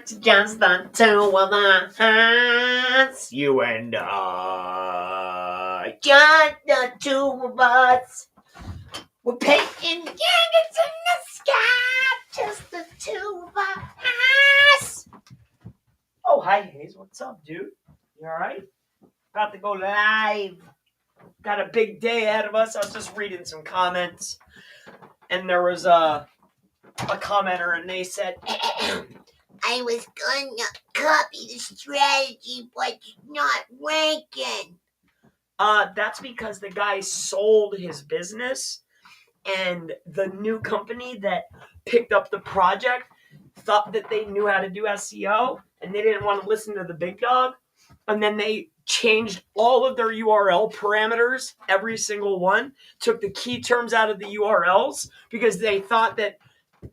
It's just the two of us, you and I. Just the two of us. We're painting candles in the sky. Just the two of us. Oh, hi, Hayes. What's up, dude? You all right? About to go live. Got a big day ahead of us. I was just reading some comments, and there was a commenter, and they said, I was gonna copy the strategy, but it's not ranking. That's because the guy sold his business, and the new company that picked up the project thought that they knew how to do SEO, and they didn't want to listen to the big dog. And then they changed all of their URL parameters, every single one, took the key terms out of the URLs because they thought that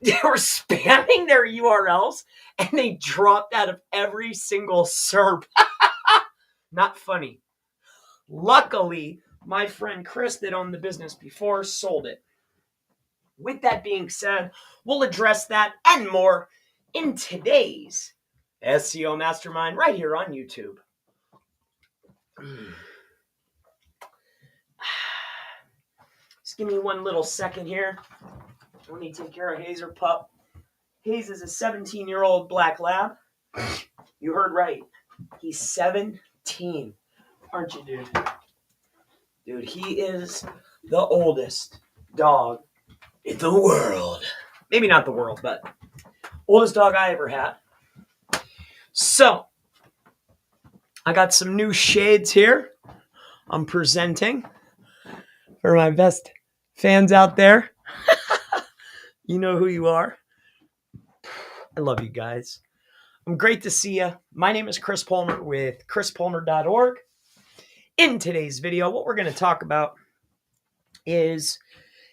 they were spamming their URLs, and they dropped out of every single SERP. Not funny. Luckily, my friend Chris that owned the business before sold it. With that being said, we'll address that and more in today's SEO Mastermind right here on YouTube. Just give me one little second here. Let me take care of Hazer Pup. Hayes is a 17-year-old black lab. You heard right. He's 17. Aren't you, dude? Dude, he is the oldest dog in the world. Maybe not the world, but oldest dog I ever had. So, I got some new shades here. I'm presenting for my best fans out there. You know who you are. I love you guys. I'm great to see you. My name is Chris Palmer with chrispalmer.org. In today's video, what we're going to talk about is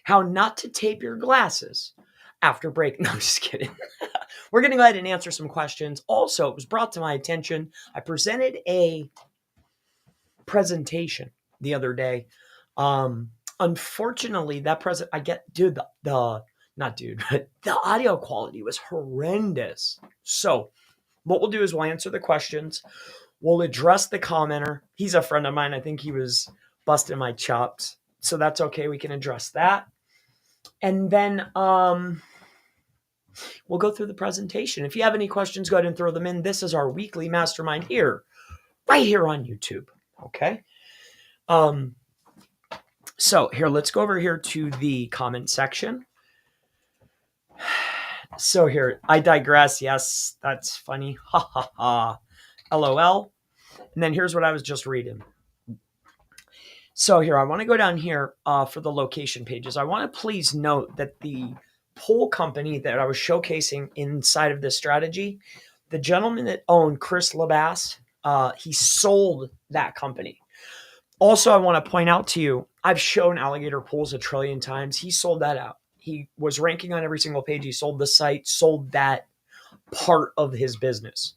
how not to tape your glasses after breaking. No, I'm just kidding. We're going to go ahead and answer some questions. Also, it was brought to my attention, I presented a presentation the other day. Unfortunately, that the audio quality was horrendous. So what we'll do is we'll answer the questions. We'll address the commenter. He's a friend of mine. I think he was busting my chops. So that's okay. We can address that. And then we'll go through the presentation. If you have any questions, go ahead and throw them in. This is our weekly mastermind here, right here on YouTube. Okay. So here, let's go over here to the comment section. So here, I digress. Yes, that's funny. Ha ha ha. LOL. And then here's what I was just reading. So here, I want to go down here for the location pages. I want to please note that the poll company that I was showcasing inside of this strategy, the gentleman that owned Chris Labasse, he sold that company. Also, I want to point out to you, I've shown alligator pools 1 trillion times. He sold that out. He was ranking on every single page. He sold the site, sold that part of his business.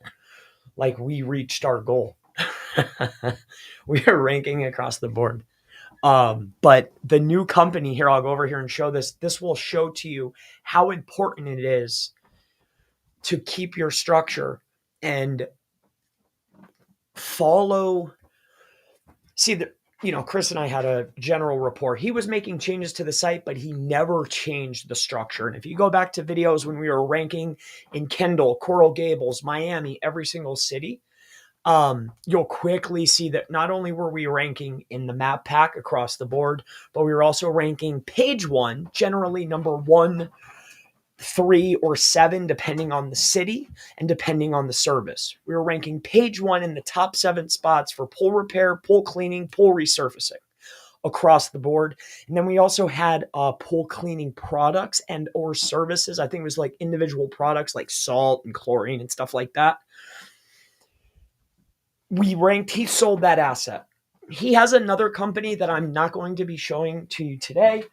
Like, we reached our goal. We are ranking across the board. But the new company here, I'll go over here and show this. This will show to you how important it is to keep your structure and follow. See, Chris and I had a general rapport. He was making changes to the site, but he never changed the structure. And if you go back to videos when we were ranking in Kendall, Coral Gables, Miami, every single city, you'll quickly see that not only were we ranking in the map pack across the board, but we were also ranking page 1, generally number 1, 3, or 7, depending on the city and depending on the service. We were ranking page 1 in the top 7 spots for pool repair, pool cleaning, pool resurfacing across the board. And then we also had pool cleaning products and or services. I think it was like individual products like salt and chlorine and stuff like that. He sold that asset. He has another company that I'm not going to be showing to you today.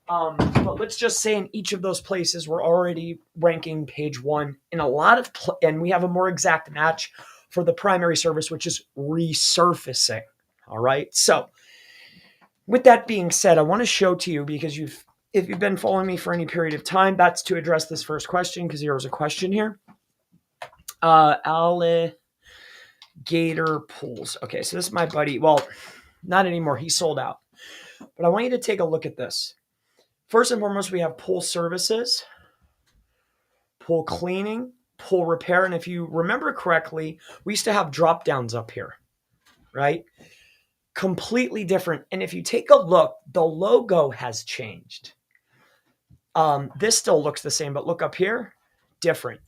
But let's just say in each of those places, we're already ranking page 1 in a lot of, and we have a more exact match for the primary service, which is resurfacing. All right. So with that being said, I want to show to you, because if you've been following me for any period of time, that's to address this first question, because there was a question here. Alligator Pools. Okay, so this is my buddy. Well, not anymore. He sold out. But I want you to take a look at this. First and foremost, we have pool services, pool cleaning, pool repair. And if you remember correctly, we used to have drop downs up here, right? Completely different. And if you take a look, the logo has changed. This still looks the same, but look up here, different.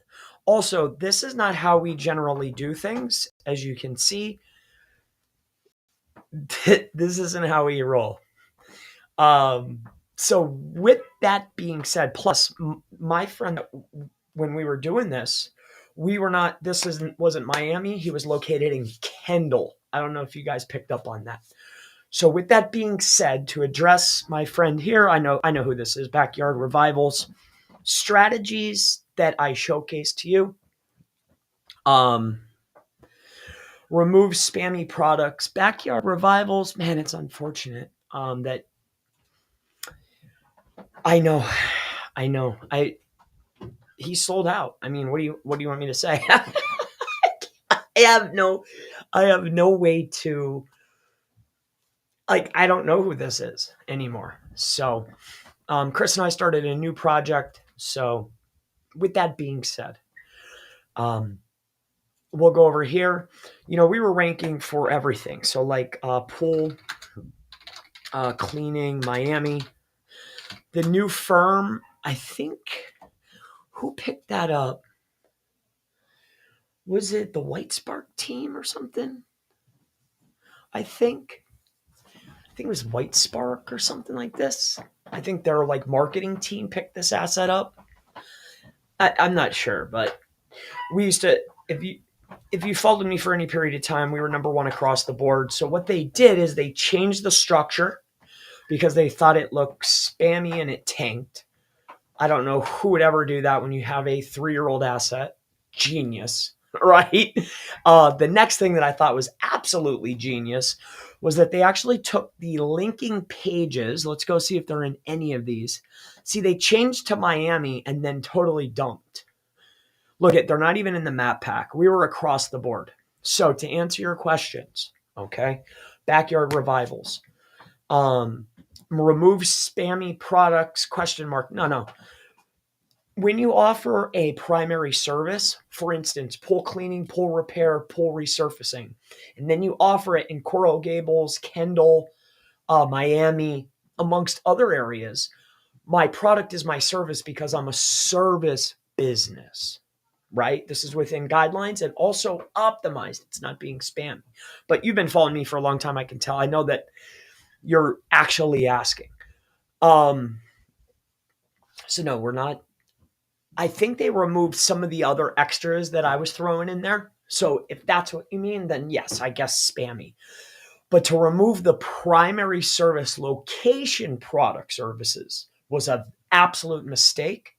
Also, this is not how we generally do things. As you can see, this isn't how we roll. So with that being said, plus my friend, when we were doing this, wasn't Miami. He was located in Kendall. I don't know if you guys picked up on that. So with that being said, to address my friend here, I know who this is, Backyard Revivals, strategies that I showcase to you. Remove spammy products. Backyard Revivals, man, it's unfortunate that I know. He sold out. I mean, what do you want me to say? I have no way to, like, I don't know who this is anymore. So, Chris and I started a new project. So, with that being said, we'll go over here. We were ranking for everything. So, like pool, cleaning, Miami. The new firm, I think, who picked that up? Was it the White Spark team or something? I think it was White Spark or something like this. I think their like marketing team picked this asset up. I'm not sure, but we used to, if you followed me for any period of time, we were number one across the board. So what they did is they changed the structure because they thought it looked spammy and it tanked. I don't know who would ever do that when you have a 3-year-old asset. Genius, right? The next thing that I thought was absolutely genius was that they actually took the linking pages. Let's go see if they're in any of these. See, they changed to Miami and then totally dumped. Look at, they're not even in the map pack. We were across the board. So to answer your questions, okay, Backyard Revivals. Remove spammy products, ? No. When you offer a primary service, for instance, pool cleaning, pool repair, pool resurfacing, and then you offer it in Coral Gables, Kendall, Miami, amongst other areas, my product is my service because I'm a service business, right? This is within guidelines and also optimized. It's not being spammy. But you've been following me for a long time, I can tell. I know that you're actually asking. So no, we're not. I think they removed some of the other extras that I was throwing in there. So if that's what you mean, then yes, I guess spammy. But to remove the primary service location product services was an absolute mistake.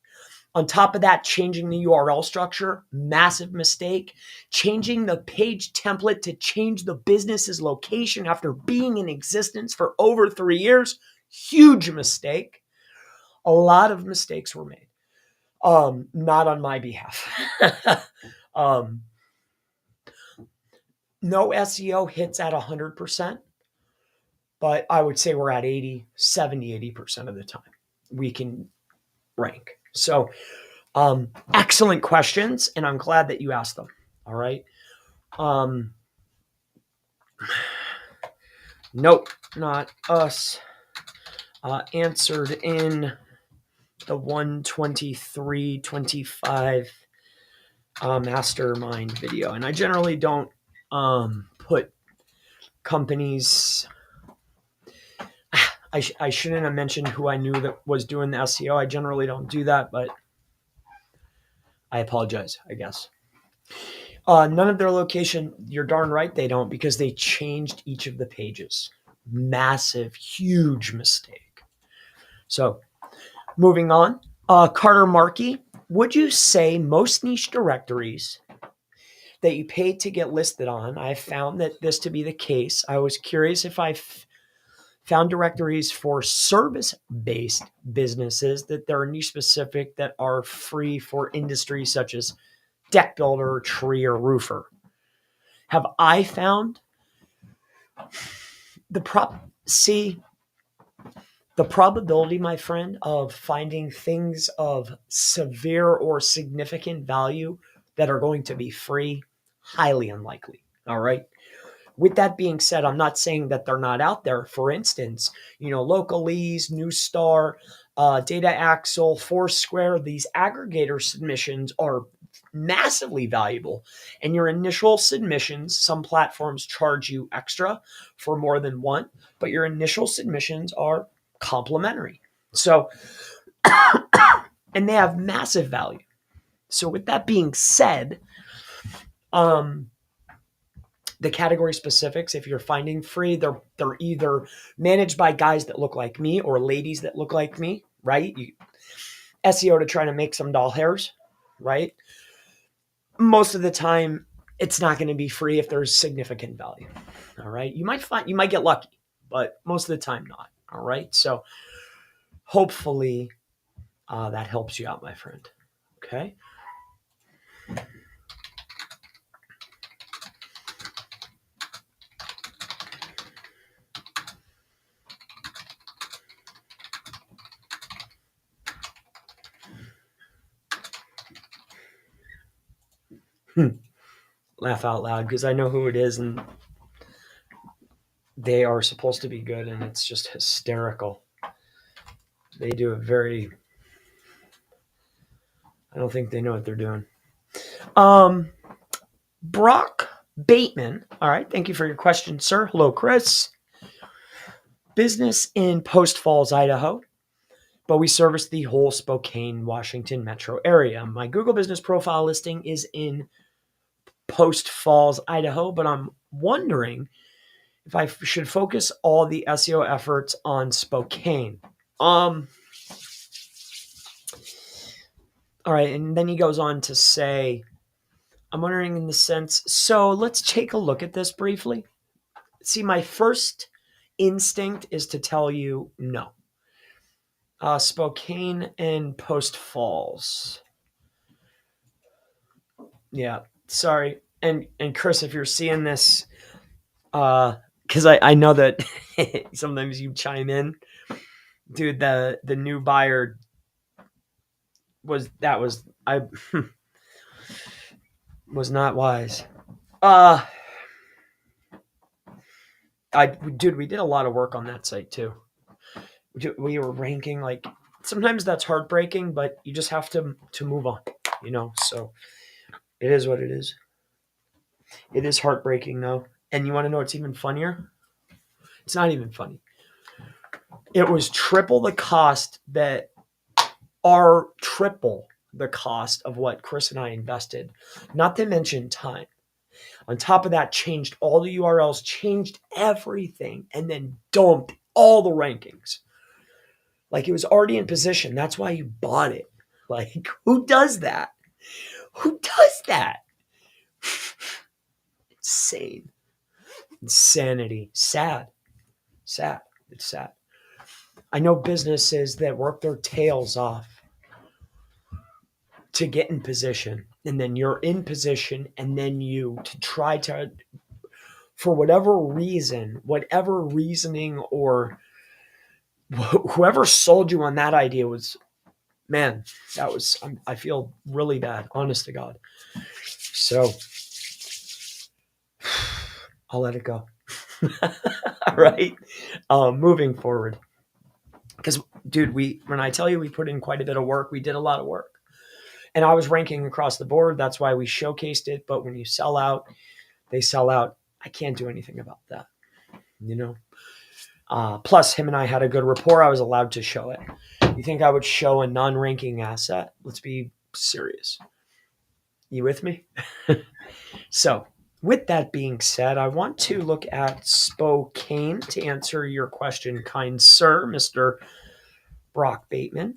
On top of that, changing the URL structure, massive mistake. Changing the page template to change the business's location after being in existence for over 3 years, huge mistake. A lot of mistakes were made. Not on my behalf. No SEO hits at 100%, but I would say we're at 80% of the time we can rank. So, excellent questions, and I'm glad that you asked them. All right. Nope, not us. Answered in the 123.25 mastermind video. And I generally don't put companies. I shouldn't have mentioned who I knew that was doing the SEO. I generally don't do that, but I apologize, I guess. None of their location, you're darn right they don't, because they changed each of the pages. Massive, huge mistake. So moving on, Carter Markey, would you say most niche directories that you paid to get listed on, I found that this to be the case. I was curious if I found directories for service-based businesses that they're niche specific that are free for industries such as deck builder, tree, or roofer. Have I found the probability, my friend, of finding things of severe or significant value that are going to be free, highly unlikely. All right. With that being said, I'm not saying that they're not out there. For instance, Localese, Newstar, Data Axle, Foursquare, these aggregator submissions are massively valuable. And your initial submissions, some platforms charge you extra for more than one, but your initial submissions are complimentary. So, and they have massive value. So with that being said, the category specifics, if you're finding free, they're either managed by guys that look like me or ladies that look like me, right? SEO to try to make some doll hairs, right? Most of the time, it's not going to be free if there's significant value. All right. You might get lucky, but most of the time not. All right. So hopefully that helps you out, my friend. Okay. Laugh out loud because I know who it is and they are supposed to be good and it's just hysterical. They do a very, I don't think they know what they're doing. Brock Bateman. All right. Thank you for your question, sir. Hello, Chris. Business in Post Falls, Idaho, but we service the whole Spokane, Washington metro area. My Google business profile listing is in Post Falls, Idaho, but I'm wondering if I should focus all the SEO efforts on Spokane. All right, and then he goes on to say, I'm wondering in the sense, so let's take a look at this briefly. See, my first instinct is to tell you no. Spokane and Post Falls. Yeah, sorry. And Chris, if you're seeing this, because I know that sometimes you chime in, dude. The new buyer was I was not wise. Dude, we did a lot of work on that site too. We were ranking like sometimes that's heartbreaking, but you just have to move on, So it is what it is. It is heartbreaking though, and you want to know what's even funnier? It's not even funny. It was triple the cost of what Chris and I invested, not to mention time. On top of that, changed all the URLs, changed everything, and then dumped all the rankings. Like it was already in position. That's why you bought it. Like, who does that? Who does that? Insane. Insanity. Sad. It's sad. I know businesses that work their tails off to get in position, and then you're in position, and then you to try to, for whatever reason, whatever reasoning, or whoever sold you on that idea was, man, I feel really bad, honest to God. So I'll let it go. All right. Moving forward. Because, dude, when I tell you we put in quite a bit of work, we did a lot of work. And I was ranking across the board. That's why we showcased it. But when you sell out, they sell out. I can't do anything about that, Plus, him and I had a good rapport. I was allowed to show it. You think I would show a non-ranking asset? Let's be serious. You with me? So, with that being said, I want to look at Spokane to answer your question, kind sir, Mr. Brock Bateman.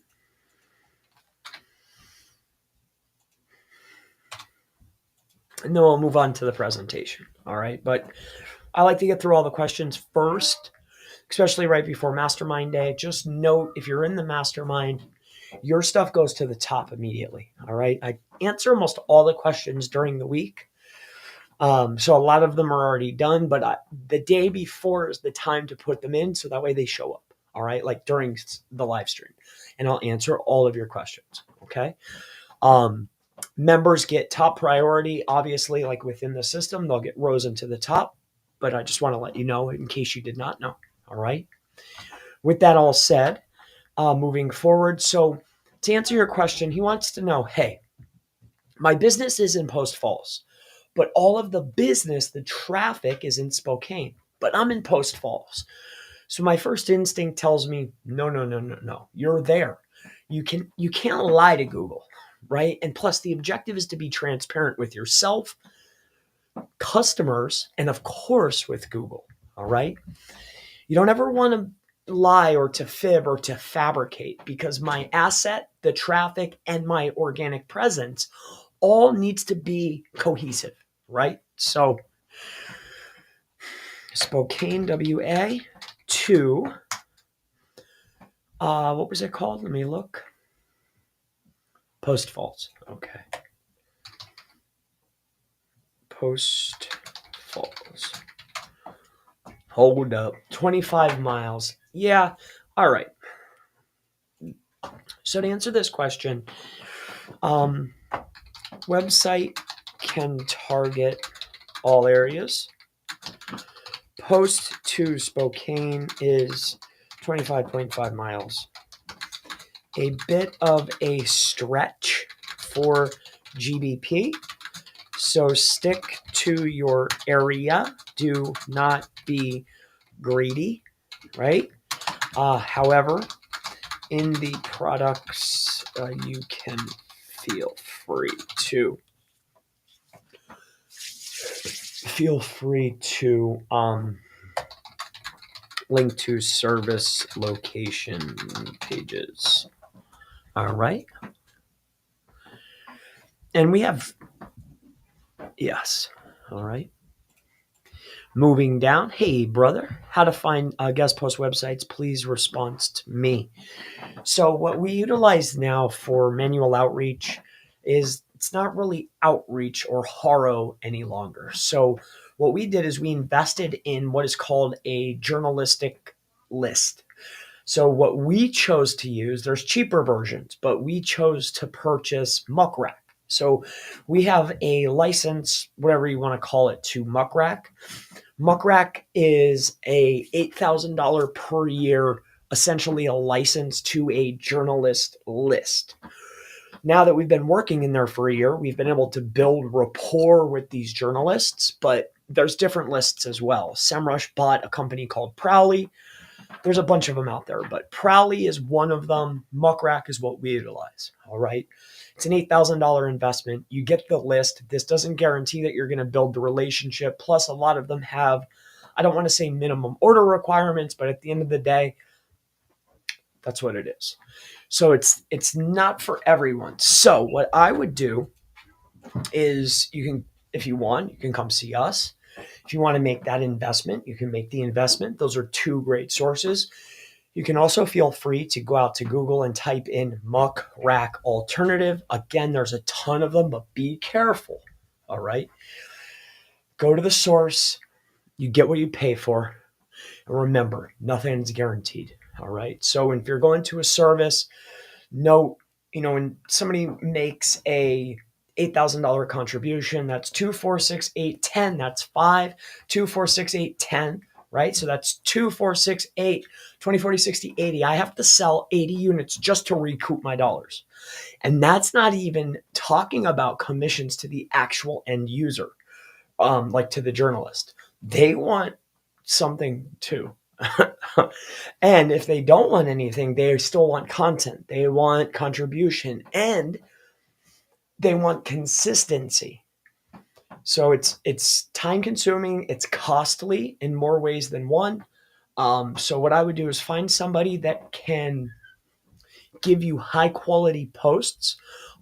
And then we'll move on to the presentation. All right. But I like to get through all the questions first, especially right before Mastermind Day. Just note, if you're in the Mastermind, your stuff goes to the top immediately. All right. I answer almost all the questions during the week. So a lot of them are already done, but the day before is the time to put them in. So that way they show up. All right. Like during the live stream, and I'll answer all of your questions. Okay. Members get top priority, obviously, like within the system, they'll get risen to the top, but I just want to let you know in case you did not know. All right. With that all said, moving forward. So to answer your question, he wants to know, hey, my business is in Post Falls, but all of the business, the traffic is in Spokane, but I'm in Post Falls. So my first instinct tells me, no, you're there. You can't lie to Google, right? And plus the objective is to be transparent with yourself, customers, and of course with Google. All right. You don't ever want to lie or to fib or to fabricate, because my asset, the traffic, and my organic presence all needs to be cohesive, right? So Spokane, WA, to, what was it called? Let me look. Post Falls. Okay. Post Falls. Hold up. 25 miles. Yeah. All right. So to answer this question, website can target all areas. Post to Spokane is 25.5 miles. A bit of a stretch for GBP. So stick to your area. Do not be greedy, right? However, in the products, you can feel free to link to service location pages. All right. And we have, yes. All right. Moving down. Hey, brother, how to find guest post websites, please respond to me. So what we utilize now for manual outreach is it's not really outreach or haro any longer. So what we did is we invested in what is called a journalistic list. So what we chose to use, there's cheaper versions, but we chose to purchase Muckrack. So we have a license, whatever you want to call it, to Muckrack. Muckrack is a $8,000 per year, essentially a license to a journalist list. Now that we've been working in there for a year, we've been able to build rapport with these journalists, but there's different lists as well. SEMrush bought a company called Prowly. There's a bunch of them out there, but Prowly is one of them. Muckrack is what we utilize. All right. It's an $8,000 investment. You get the list. This doesn't guarantee that you're going to build the relationship. Plus, a lot of them have, I don't want to say minimum order requirements, but at the end of the day, that's what it is. So it's not for everyone. So what I would do is you can, if you want, you can come see us. If you want to make that investment, you can make the investment. Those are two great sources. You can also feel free to go out to Google and type in Muckrack alternative. Again, there's a ton of them, but be careful. All right. Go to the source. You get what you pay for. And remember, nothing's guaranteed. All right. So if you're going to a service, note, when somebody makes a $8,000 contribution, that's 2, 4, 6, 8, 10. That's 5, 2, 4, 6, 8, 10. Right? So that's 2, 4, 6, 8, 20, 40, 60, 80. I have to sell 80 units just to recoup my dollars. And that's not even talking about commissions to the actual end user, like to the journalist. They want something too. And if they don't want anything, they still want content. They want contribution and they want consistency. So it's time consuming, it's costly in more ways than one. So what I would do is find somebody that can give you high quality posts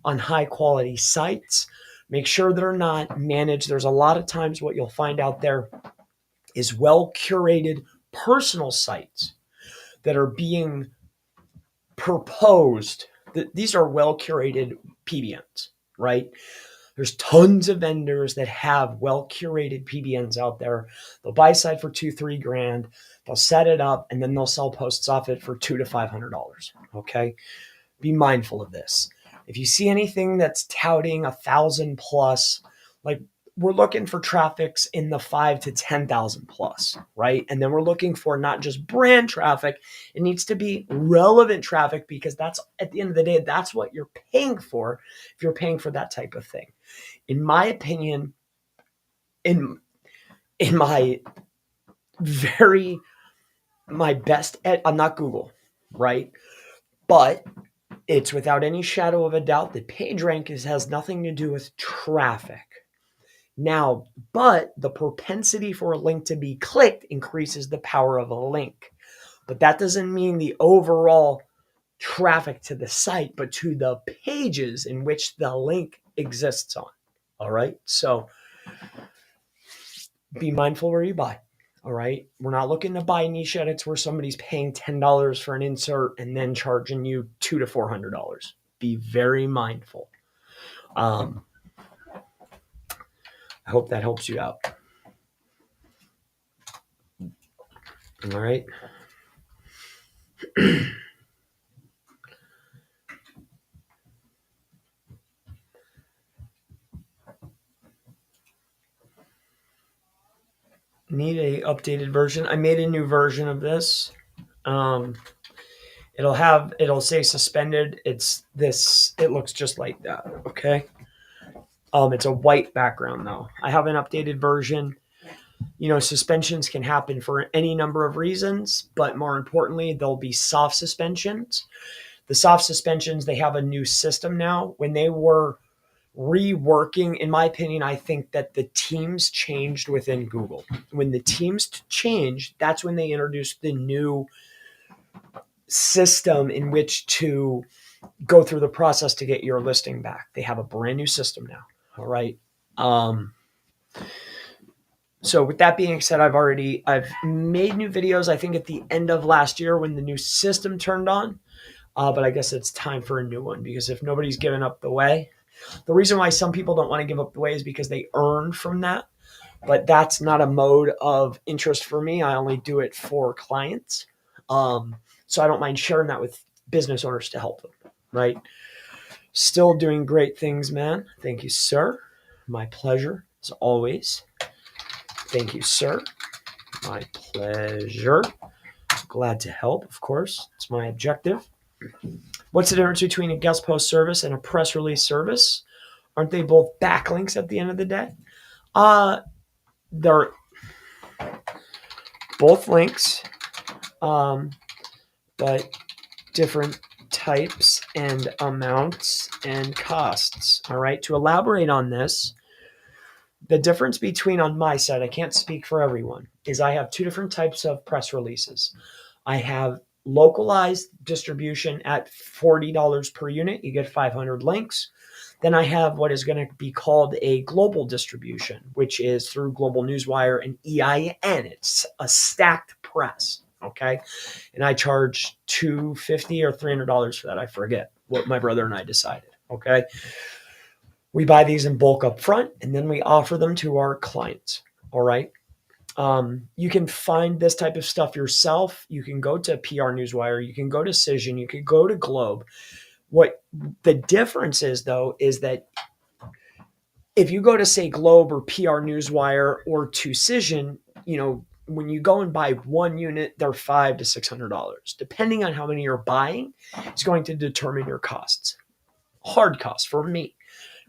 on high quality sites. Make sure they're not managed. There's a lot of times what you'll find out there is well curated personal sites that are being proposed these are well curated PBNs, right? There's tons of vendors that have well curated PBNs out there. They'll buy a site for $2-3 grand. They'll set it up and then they'll sell posts off it for $200 to $500. Okay. Be mindful of this. If you see anything that's touting 1,000 plus, like we're looking for traffics in the 5 to 10,000 plus, right? And then we're looking for not just brand traffic, it needs to be relevant traffic, because that's, at the end of the day, that's what you're paying for if you're paying for that type of thing. In my opinion, in my very, my best, I'm not Google, right? But it's without any shadow of a doubt that page rank has nothing to do with traffic. Now, but the propensity for a link to be clicked increases the power of a link. But that doesn't mean the overall traffic to the site, but to the pages in which the link exists on. All right. So be mindful where you buy. All right. We're not looking to buy niche edits where somebody's paying $10 for an insert and then charging you $200 to $400. Be very mindful. I hope that helps you out. All right. Need a updated version. I made a new version of this. It'll say suspended. It's this. It looks just like that. Okay. It's a white background though. I have an updated version. You know, suspensions can happen for any number of reasons, but more importantly, there'll be soft suspensions. The soft suspensions, they have a new system now. When they were reworking, in my opinion, I think that the teams changed within Google. When the teams changed, that's when they introduced the new system in which to go through the process to get your listing back. They have a brand new system now. All right. So with that being said, I've made new videos, I think at the end of last year when the new system turned on. But I guess it's time for a new one, because if nobody's giving up the way, the reason why some people don't want to give up the way is because they earn from that. But that's not a mode of interest for me. I only do it for clients. So I don't mind sharing that with business owners to help them, right? Still doing great things, man. Thank you, sir. My pleasure, as always. Thank you, sir. My pleasure. Glad to help, of course. It's my objective. What's the difference between a guest post service and a press release service? Aren't they both backlinks at the end of the day? They're both links, but different types and amounts and costs. All right. To elaborate on this, the difference between, on my side, I can't speak for everyone, is I have two different types of press releases. I have localized distribution at $40 per unit. You get 500 links. Then I have what is going to be called a global distribution, which is through Global Newswire and EIN. It's a stacked press. Okay. And I charge $250 or $300 for that. I forget what my brother and I decided. Okay. We buy these in bulk up front, and then we offer them to our clients. All right. You can find this type of stuff yourself. You can go to PR Newswire. You can go to Cision. You can go to Globe. What the difference is, though, is that if you go to, say, Globe or PR Newswire or to Cision, you know, when you go and buy one unit, they're $500 to $600. Depending on how many you're buying, it's going to determine your costs. Hard costs for me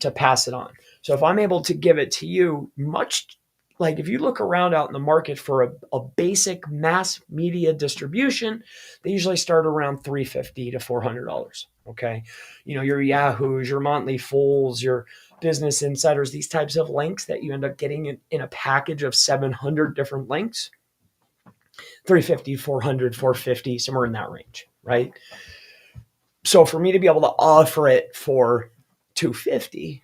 to pass it on. So if I'm able to give it to you, much like if you look around out in the market for a basic mass media distribution, they usually start around $350 to $400. Okay. You know, your Yahoos, your Motley Fools, your Business Insiders, these types of links that you end up getting in a package of 700 different links, 350, 400, 450, somewhere in that range. Right. So for me to be able to offer it for $250,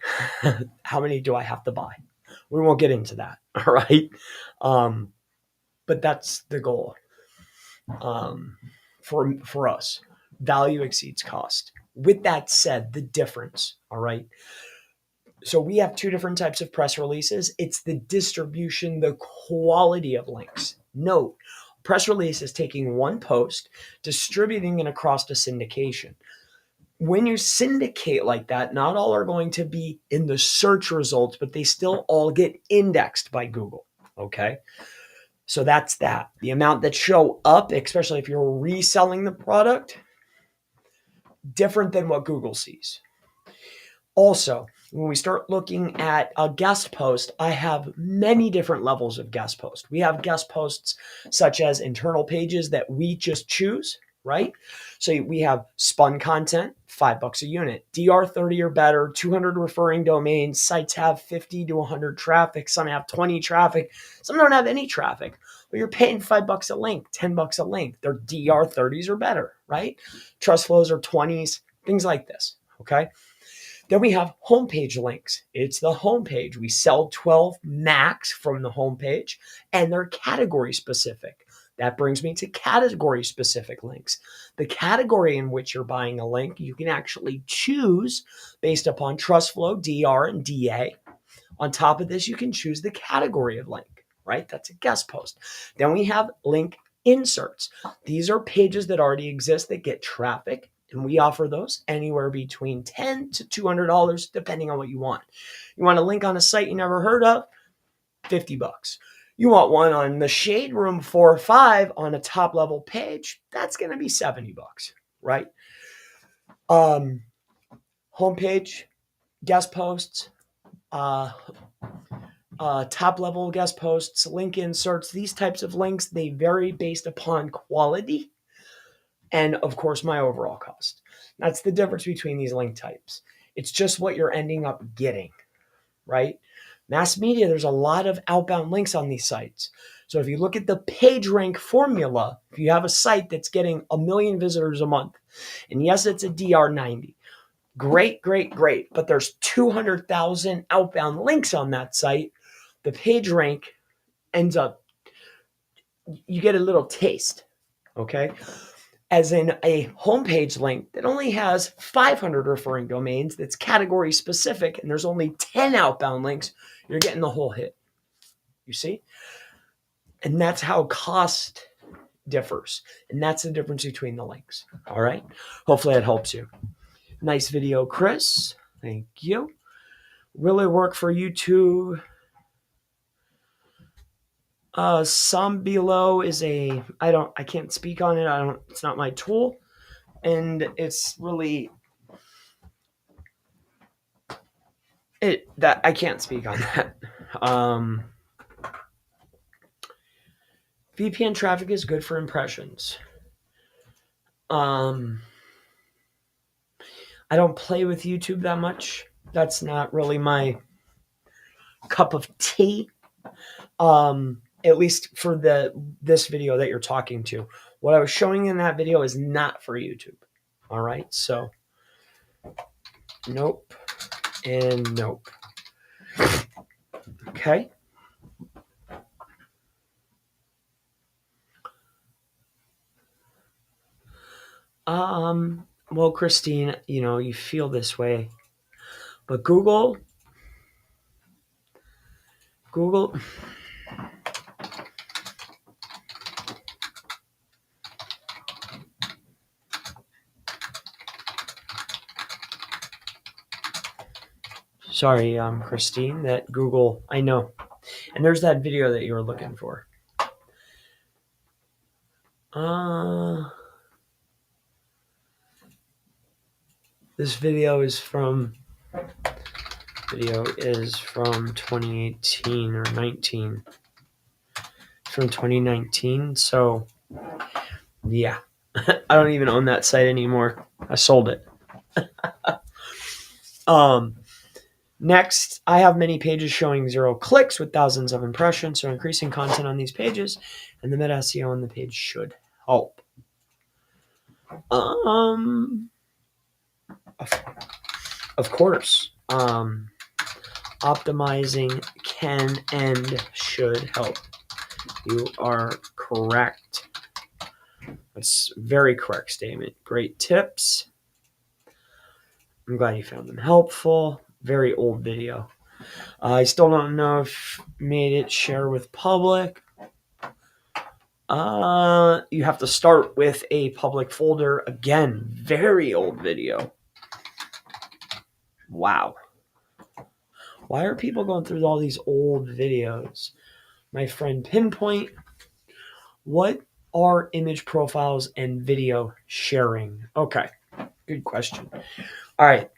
how many do I have to buy? We won't get into that. All right. But that's the goal. For us, value exceeds cost. with that said, the difference, all right? So we have two different types of press releases. It's the distribution, the quality of links. Note, press release is taking one post, distributing it across the syndication. When you syndicate like that, not all are going to be in the search results, but they still all get indexed by Google, okay? So that's that. The amount that show up, especially if you're reselling the product, different than what Google sees. Also, when we start looking at a guest post, I have many different levels of guest post. We have guest posts such as internal pages that we just choose, right? So we have spun content, $5 a unit, DR 30 or better, 200 referring domains. Sites have 50 to 100 traffic. Some have 20 traffic. Some don't have any traffic. But you're paying $5 a link, $10 a link. They're DR 30s or better, right? Trust flows are 20s, things like this, okay? Then we have homepage links. It's the homepage. We sell 12 max from the homepage, and they're category specific. That brings me to category specific links. The category in which you're buying a link, you can actually choose based upon trust flow, DR, and DA. On top of this, you can choose the category of link, right? That's a guest post. Then we have link inserts. These are pages that already exist that get traffic, and we offer those anywhere between $10 to $200, depending on what you want. You want a link on a site you never heard of? $50. You want one on the Shade Room 4 or 5 on a top level page? That's going to be $70, right? Homepage, guest posts, top level guest posts, link inserts, these types of links, they vary based upon quality and, of course, my overall cost. That's the difference between these link types. It's just what you're ending up getting, right? Mass media, there's a lot of outbound links on these sites. So if you look at the PageRank formula, if you have a site that's getting 1 million visitors a month, and yes, it's a DR 90, great, but there's 200,000 outbound links on that site, the PageRank ends up, you get a little taste, okay? As in a homepage link that only has 500 referring domains, that's category specific, and there's only 10 outbound links, you're getting the whole hit. You see? And that's how cost differs. And that's the difference between the links. All right? Hopefully that helps you. Nice video, Chris. Thank you. Will it work for YouTube? Some below is I can't speak on it. It's not my tool. And it's really, that I can't speak on that. VPN traffic is good for impressions. I don't play with YouTube that much. That's not really my cup of tea. At least for this video that you're talking to. What I was showing in that video is not for YouTube. All right, so nope and nope. Okay. Well, Christine, you feel this way, but Google, sorry, Christine, that Google, I know, and there's that video that you were looking for. This video is from 2018 or 19. From 2019, so yeah. I don't even own that site anymore. I sold it. Next, I have many pages showing 0 clicks with thousands of impressions, so increasing content on these pages and the meta SEO on the page should help. Of course, optimizing can and should help. You are correct. That's a very correct statement. Great tips. I'm glad you found them helpful. Very old video. I still don't know if made it share with public. You have to start with a public folder. Again, very old video. Wow. Why are people going through all these old videos? My friend Pinpoint, what are image profiles and video sharing? Okay, good question. All right,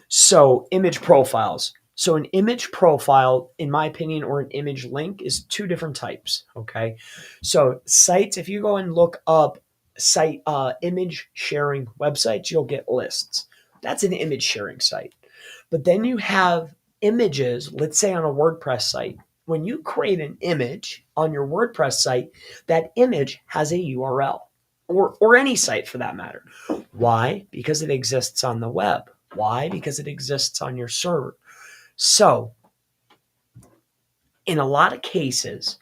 so image profiles. So an image profile, in my opinion, or an image link is two different types. Okay, so sites, if you go and look up site image sharing websites, you'll get lists. That's an image sharing site. But then you have images, let's say on a WordPress site. When you create an image on your WordPress site, that image has a URL, or any site for that matter. Why? Because it exists on the web. Why? Because it exists on your server. So, in a lot of cases,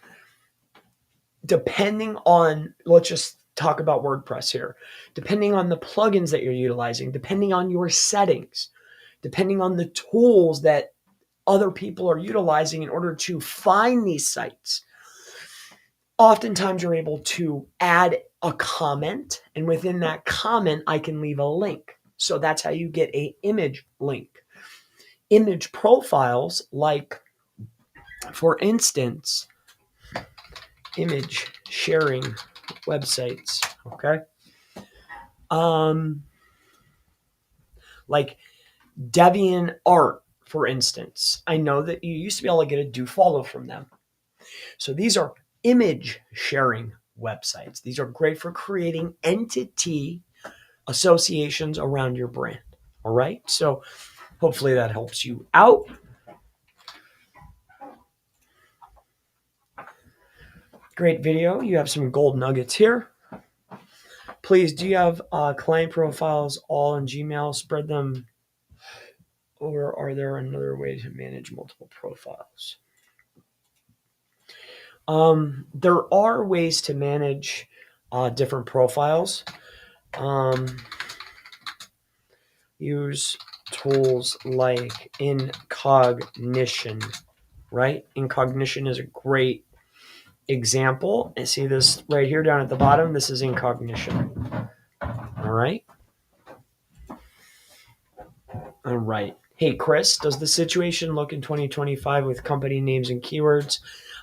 depending on, let's just talk about WordPress here, depending on the plugins that you're utilizing, depending on your settings, depending on the tools that other people are utilizing in order to find these sites, oftentimes you're able to add a comment, and within that comment, I can leave a link. So that's how you get an image link. Image profiles, like, for instance, image sharing websites, okay? Like DeviantArt, for instance. I know that you used to be able to get a do follow from them. So these are image sharing websites. These are great for creating entity associations around your brand. All right. So hopefully that helps you out. Great video. You have some gold nuggets here. Please, do you have client profiles all in Gmail? Spread them, or are there another way to manage multiple profiles? There are ways to manage different profiles. Use tools like Incognition, right? Incognition is a great example. And see this right here down at the bottom? This is Incognition. All right. All right. Hey, Chris, does the situation look in 2025 with company names and keywords?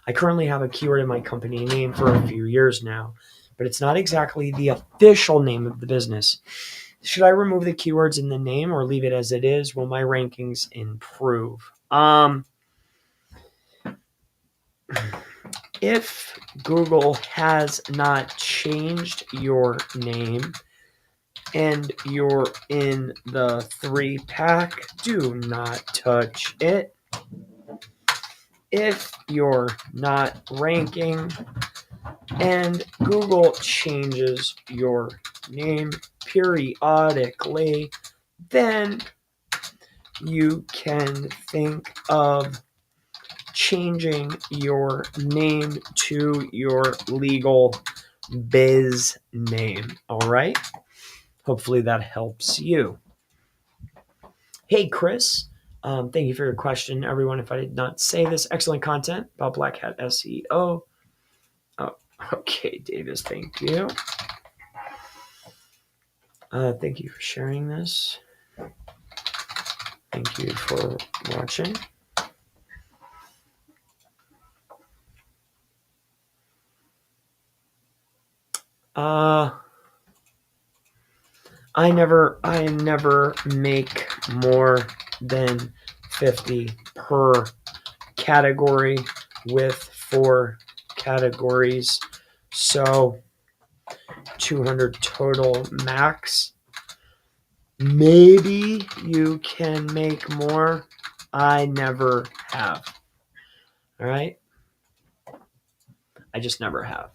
I currently have a keyword in my company name for a few years now, but it's not exactly the official name of the business. Should I remove the keywords in the name or leave it as it is? Will my rankings improve? If Google has not changed your name and you're in the 3-pack, do not touch it. If you're not ranking and Google changes your name periodically, then you can think of changing your name to your legal biz name. All right. Hopefully that helps you. Hey, Chris. Thank you for your question, everyone. If I did not say this, excellent content about Black Hat SEO. Oh, okay, Davis. Thank you. Thank you for sharing this. Thank you for watching. I never make more than 50 per category with 4 categories. So 200 total max. Maybe you can make more. I never have. All right. I just never have.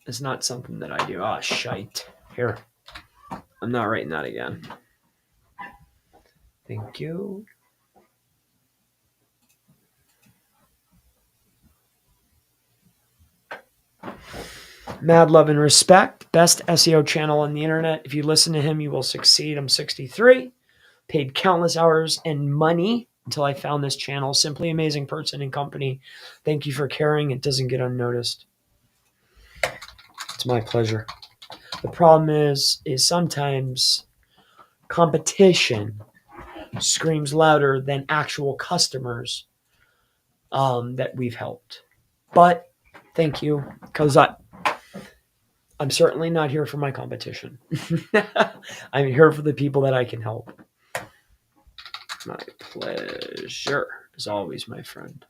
It's not something that I do. Oh, shite. Here. I'm not writing that again. Thank you. Mad love and respect. Best SEO channel on the internet. If you listen to him, you will succeed. I'm 63. Paid countless hours and money until I found this channel. Simply amazing person and company. Thank you for caring. It doesn't get unnoticed. It's my pleasure. The problem is sometimes competition screams louder than actual customers that we've helped. But thank you, because I'm certainly not here for my competition. I'm here for the people that I can help. My pleasure, as always, my friend.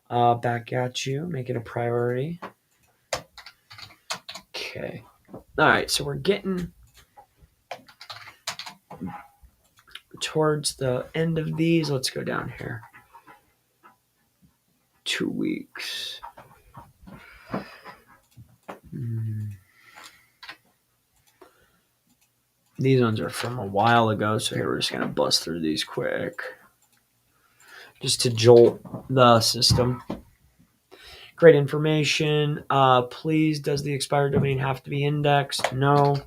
Back at you. Make it a priority. Okay. All right. So we're getting towards the end of these. Let's go down here. 2 weeks. These ones are from a while ago. So here we're just going to bust through these quick. Just to jolt the system. Great information. Please, does the expired domain have to be indexed? No.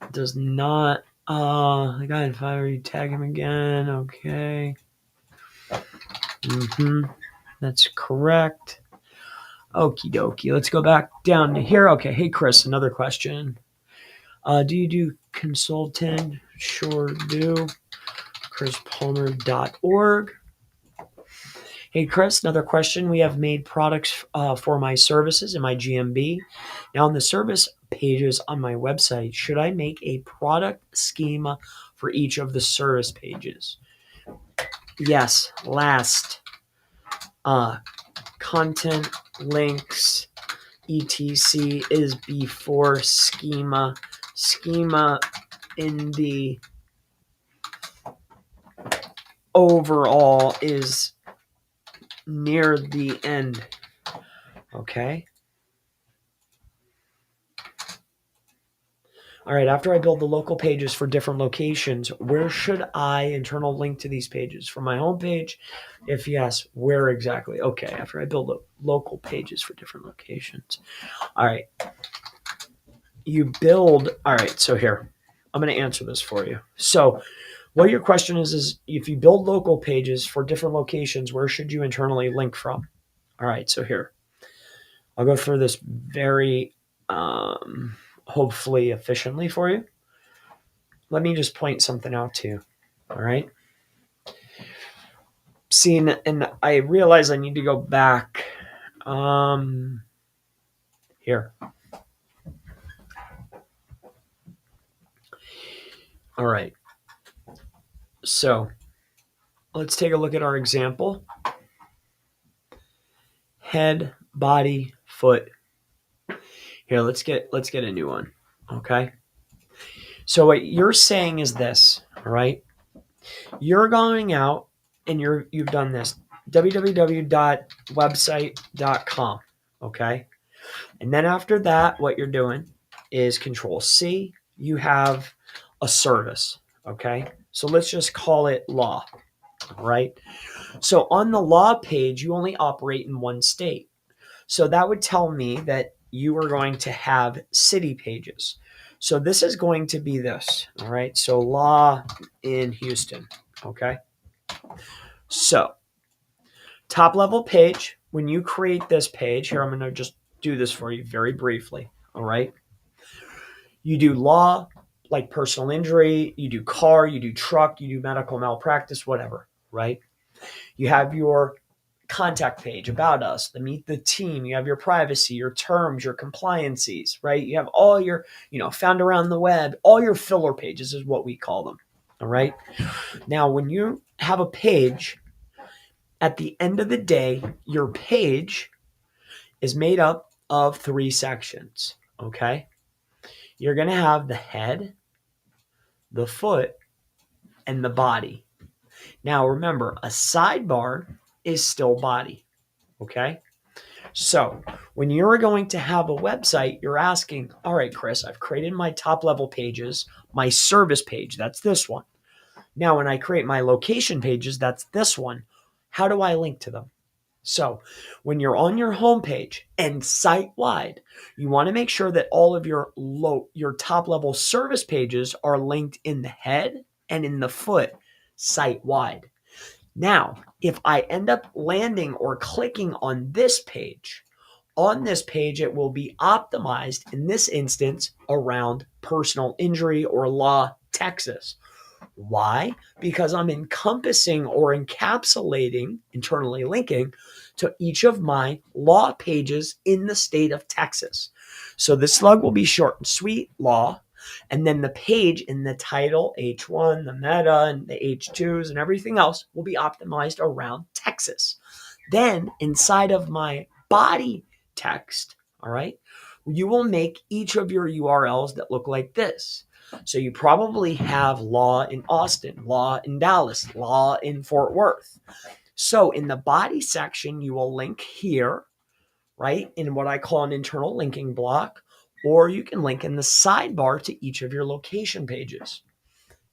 It does not. The guy in fire, you tag him again. Okay. That's correct. Okie dokie. Let's go back down to here. Okay. Hey, Chris, another question. Do you do consultant? Sure do. chrispalmer.org. Hey, Chris, another question. We have made products for my services in my GMB. Now, on the service pages on my website, should I make a product schema for each of the service pages? Yes. Last. Content, links, etc. is before schema. Schema in the overall is near the end. Okay. All right. After I build the local pages for different locations, where should I internal link to these pages? From my homepage? If yes, where exactly? Okay. After I build the local pages for different locations. All right. You build. All right. So here, I'm going to answer this for you. So what your question is if you build local pages for different locations, where should you internally link from? All right. So here, I'll go through this very hopefully efficiently for you. Let me just point something out to you. All right. Seeing, and I realize I need to go back here. All right. So let's take a look at our example. Head, body, foot. Here, let's get a new one. Okay. So what you're saying is this, all right? You're going out and you've done this www.website.com, okay? And then after that, what you're doing is Control C. You have a service, okay? So let's just call it law, all right? So on the law page, you only operate in one state. So that would tell me that you are going to have city pages. So this is going to be this, all right? So law in Houston, okay? So top level page, when you create this page, here I'm going to just do this for you very briefly, all right? You do law, like personal injury, you do car, you do truck, you do medical malpractice, whatever, right? You have your contact page about us, the meet the team, you have your privacy, your terms, your compliances, right? You have all your, found around the web, all your filler pages is what we call them. All right. Now, when you have a page, at the end of the day, your page is made up of 3 sections. Okay. You're going to have the head, the foot, and the body. Now, remember, a sidebar is still body. Okay. So when you're going to have a website, you're asking, all right, Chris, I've created my top level pages, my service page, that's this one. Now, when I create my location pages, that's this one. How do I link to them? So when you're on your homepage and site-wide, you want to make sure that all of your top-level service pages are linked in the head and in the foot site-wide. Now, if I end up landing or clicking on this page, it will be optimized in this instance around personal injury or law, Texas. Why? Because I'm encompassing or encapsulating, internally linking to each of my law pages in the state of Texas. So the slug will be short and sweet, law, and then the page in the title, H1, the meta, and the H2s and everything else will be optimized around Texas. Then inside of my body text, all right, you will make each of your URLs that look like this. So you probably have law in Austin, law in Dallas, law in Fort Worth. So in the body section, you will link here, right, in what I call an internal linking block, or you can link in the sidebar to each of your location pages.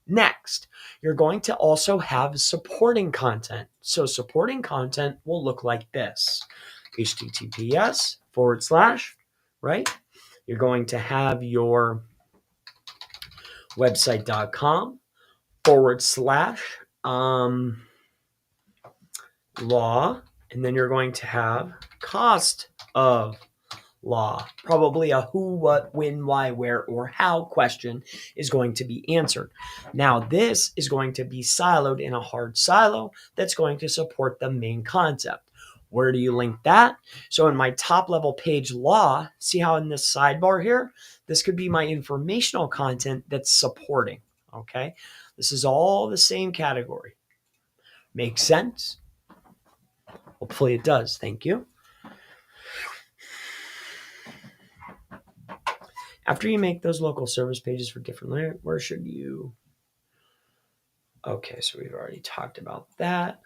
Next, you're going to also have supporting content. So supporting content will look like this. HTTPS / right? You're going to have your website.com / law, and then you're going to have cost of law. Probably a who, what, when, why, where, or how question is going to be answered. Now, this is going to be siloed in a hard silo that's going to support the main concept. Where do you link that? So in my top level page law, see how in this sidebar here, this could be my informational content that's supporting. Okay. This is all the same category. Makes sense? Hopefully it does. Thank you. After you make those local service pages for different, where should you? Okay, so we've already talked about that.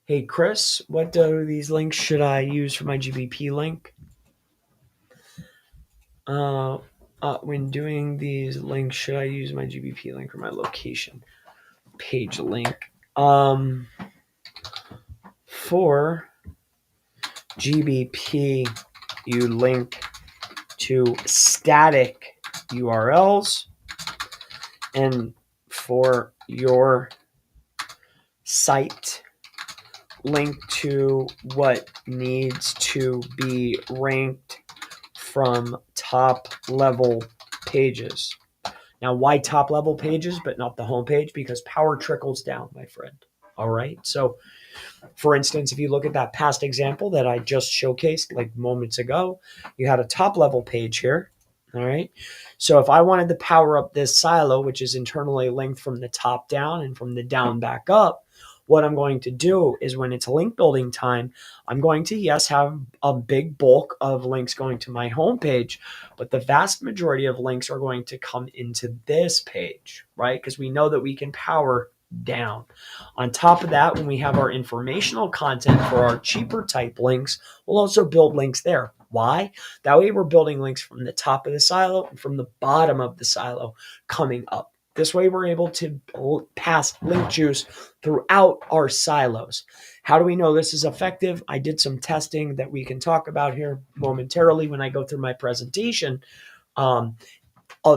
Hey, Chris, what of these links should I use for my GBP link? When doing these links, should I use my GBP link or my location page link? For GBP, you link to static URLs, and for your site, link to what needs to be ranked from top level pages. Now, why top level pages but not the home page? Because power trickles down, my friend. All right. So, for instance, if you look at that past example that I just showcased like moments ago, you had a top level page here. All right. So if I wanted to power up this silo, which is internally linked from the top down and from the down back up, what I'm going to do is when it's link building time, I'm going to, yes, have a big bulk of links going to my homepage, but the vast majority of links are going to come into this page, right? Because we know that we can power down. On top of that, when we have our informational content for our cheaper type links, we'll also build links there. Why? That way we're building links from the top of the silo and from the bottom of the silo coming up. This way we're able to pass link juice throughout our silos. How do we know this is effective? I did some testing that we can talk about here momentarily when I go through my presentation of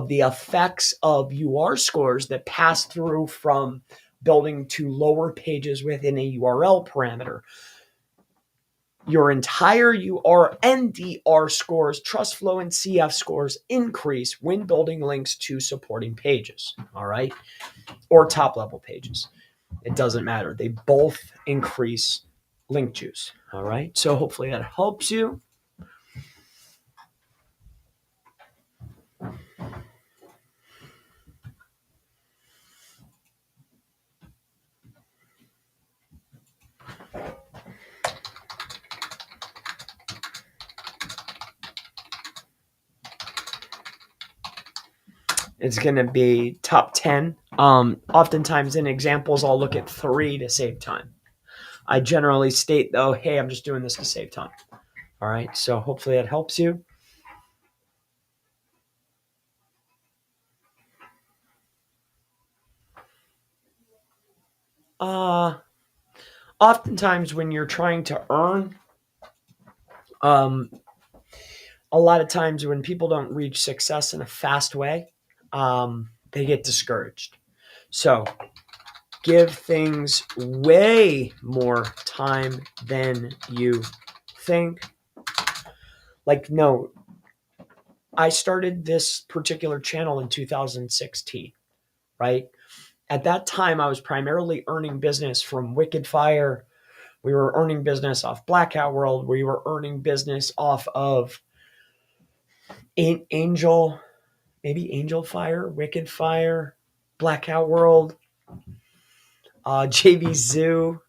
the effects of UR scores that pass through from building to lower pages within a URL parameter. Your entire UR and DR scores, trust flow, and CF scores increase when building links to supporting pages, all right? Or top level pages. It doesn't matter. They both increase link juice, all right? So hopefully that helps you. It's going to be top 10. Oftentimes in examples, I'll look at 3 to save time. I generally state, though, hey, I'm just doing this to save time. All right, so hopefully that helps you. Oftentimes when you're trying to earn, um, a lot of times when people don't reach success in a fast way, they get discouraged. So give things way more time than you think. Like, no, I started this particular channel in 2016, right? At that time, I was primarily earning business from Wicked Fire. We were earning business off Blackout World. We were earning business off of Angel, maybe Angel Fire, Wicked Fire, Blackout World, JV Zoo,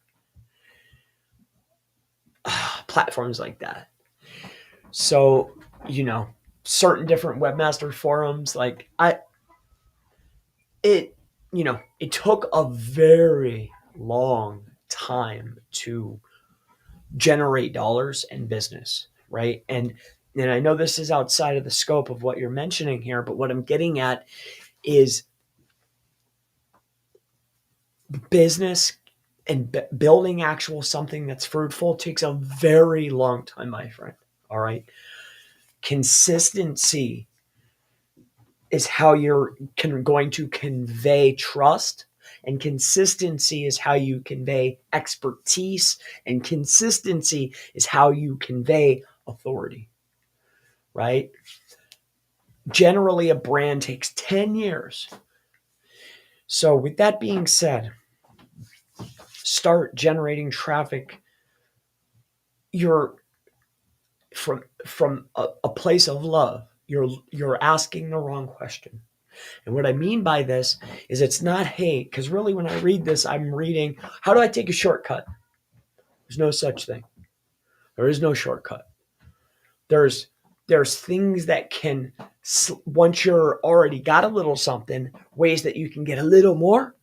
platforms like that. So, certain different webmaster forums, like it, it took a very long time to generate dollars and business, right? And I know this is outside of the scope of what you're mentioning here, but what I'm getting at is business and building actual something that's fruitful takes a very long time, my friend. All right. Consistency is how you're going to convey trust, and consistency is how you convey expertise, and consistency is how you convey authority, right? Generally, a brand takes 10 years. So with that being said, start generating traffic. You're from a place of love. You're asking the wrong question. And what I mean by this is it's not hate, because really when I read this, I'm reading, how do I take a shortcut? There's no such thing. There is no shortcut. There's things that can, once you're already got a little something, ways that you can get a little more,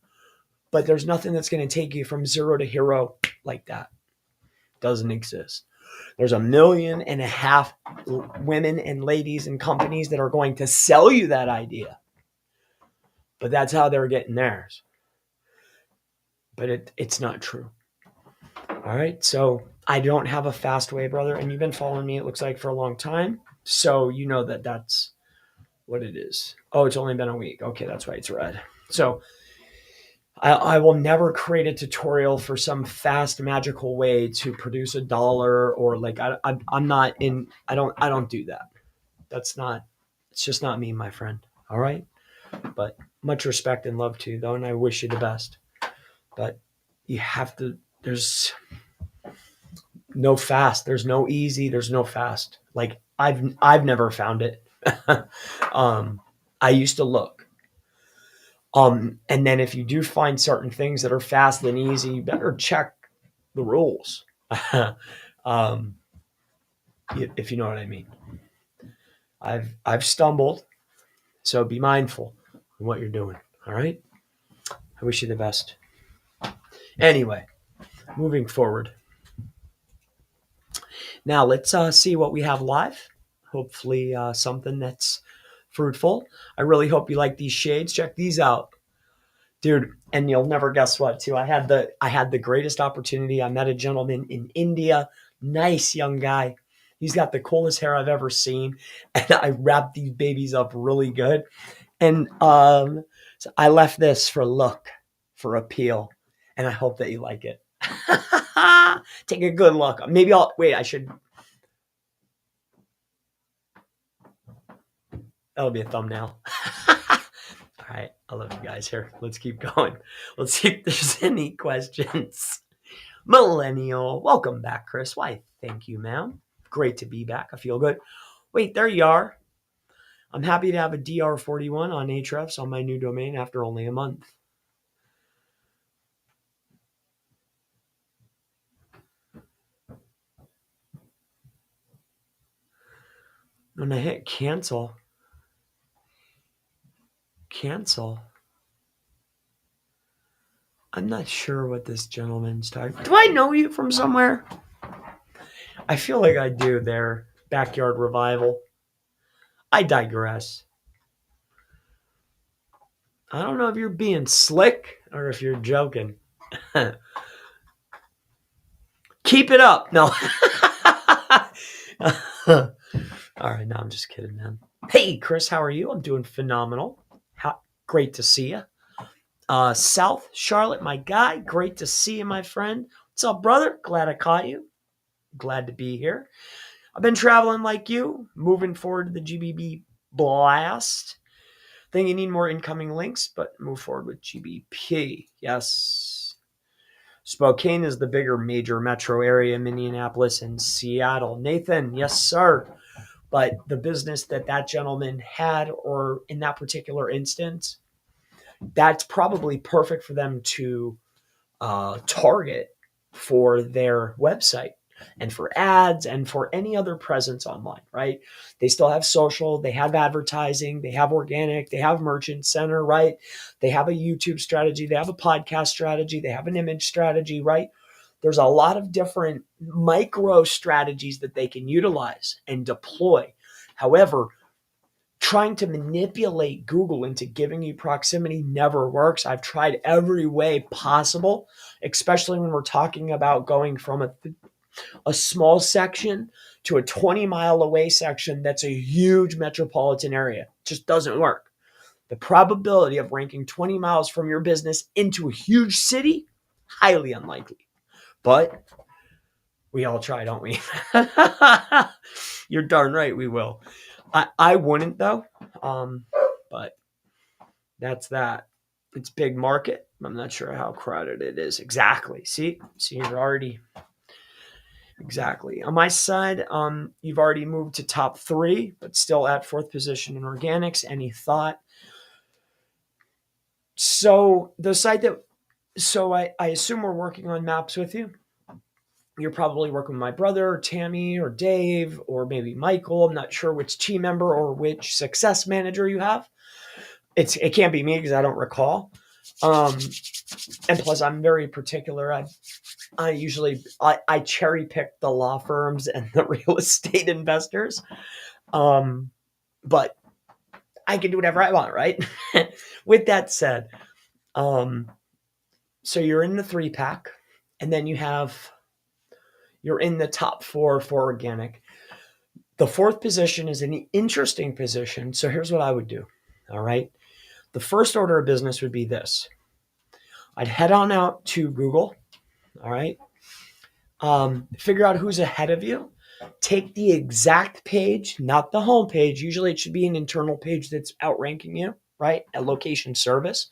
but there's nothing that's going to take you from zero to hero like that. Doesn't exist. There's 1.5 million women and ladies and companies that are going to sell you that idea, but that's how they're getting theirs. But it's not true. All right. So I don't have a fast way, brother. And you've been following me, it looks like, for a long time. So you know that that's what it is. Oh, it's only been a week. Okay, that's why it's red. So I will never create a tutorial for some fast magical way to produce $1, or like I'm not in. I don't do that. That's not. It's just not me, my friend. All right. But much respect and love to you, though, and I wish you the best. But you have to. There's no fast. There's no easy. There's no fast. Like I've never found it. I used to look. And then if you do find certain things that are fast and easy, you better check the rules. um, if you know what I mean. I've stumbled, so be mindful of what you're doing. All right. I wish you the best. Anyway, moving forward. Now let's see what we have live. Hopefully something that's fruitful. I really hope you like these shades. Check these out, dude. And you'll never guess what, too. I had the greatest opportunity. I met a gentleman in India, nice young guy. He's got the coolest hair I've ever seen, and I wrapped these babies up really good. And so I left this for look, for appeal, and I hope that you like it. Take a good look. Maybe I'll wait. I should. That'll be a thumbnail. All right. I love you guys here. Let's keep going. Let's see if there's any questions. Millennial. Welcome back, Chris. Why, thank you, ma'am. Great to be back. I feel good. Wait, there you are. I'm happy to have a DR41 on Ahrefs on my new domain after only a month. When I hit cancel, I'm not sure what this gentleman's talking. Do I know you from somewhere? I feel like I do there. Backyard Revival. I digress. I don't know if you're being slick or if you're joking. Keep it up. No. All right, no, I'm just kidding, man. Hey, Chris, how are you? I'm doing phenomenal. Great to see you. South Charlotte, my guy. Great to see you, my friend. What's up, brother? Glad I caught you. Glad to be here. I've been traveling like you, moving forward to the GBB blast. Think you need more incoming links, but move forward with GBP. Yes. Spokane is the bigger major metro area, Minneapolis and Seattle. Nathan, yes, sir. But the business that gentleman had, or in that particular instance, that's probably perfect for them to target for their website and for ads and for any other presence online, right? They still have social, they have advertising, they have organic, they have merchant center, right? They have a YouTube strategy, they have a podcast strategy, they have an image strategy, right? There's a lot of different micro strategies that they can utilize and deploy. However, trying to manipulate Google into giving you proximity never works. I've tried every way possible, especially when we're talking about going from a small section to a 20-mile away section that's a huge metropolitan area. It just doesn't work. The probability of ranking 20 miles from your business into a huge city, highly unlikely. But we all try, don't we? You're darn right we will. I wouldn't, though. But that's that. It's big market. I'm not sure how crowded it is. Exactly. See, you're already exactly on my side. You've already moved to top 3, but still at 4th position in organics. Any thought? So the site that, so I assume we're working on maps with you. You're probably working with my brother, or Tammy, or Dave, or maybe Michael. I'm not sure which team member or which success manager you have. It can't be me because I don't recall. And plus, I'm very particular. I usually cherry pick the law firms and the real estate investors. But I can do whatever I want, right? With that said, so you're in the 3-pack, and then you're in the top 4 for organic. The 4th position is an interesting position. So here's what I would do. All right. The first order of business would be this. I'd head on out to Google. All right. Figure out who's ahead of you. Take the exact page, not the home page. Usually it should be an internal page that's outranking you, right? A location service.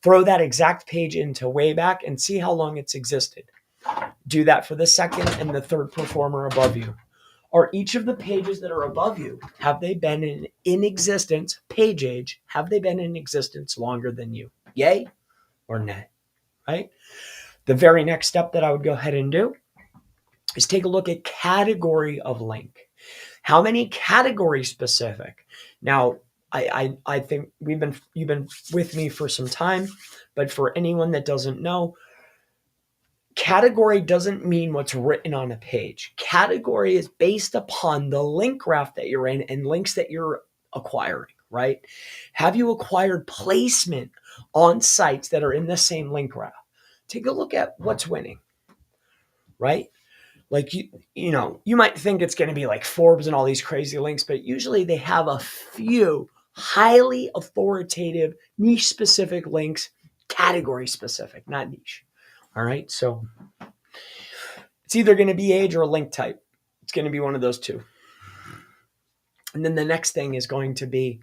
Throw that exact page into Wayback and see how long it's existed. Do that for the 2nd and the 3rd performer above you. Are each of the pages that are above you, have they been in existence, page age, have they been in existence longer than you? Yay or nay, right? The very next step that I would go ahead and do is take a look at category of link. How many category specific? Now, I think you've been with me for some time, but for anyone that doesn't know, category doesn't mean what's written on a page. Category is based upon the link graph that you're in and links that you're acquiring, right? Have you acquired placement on sites that are in the same link graph? Take a look at what's winning, right? Like you might think it's going to be like Forbes and all these crazy links, but usually they have a few highly authoritative, niche specific links, category specific, not niche. All right. So it's either going to be age or link type. It's going to be one of those two. And then the next thing is going to be,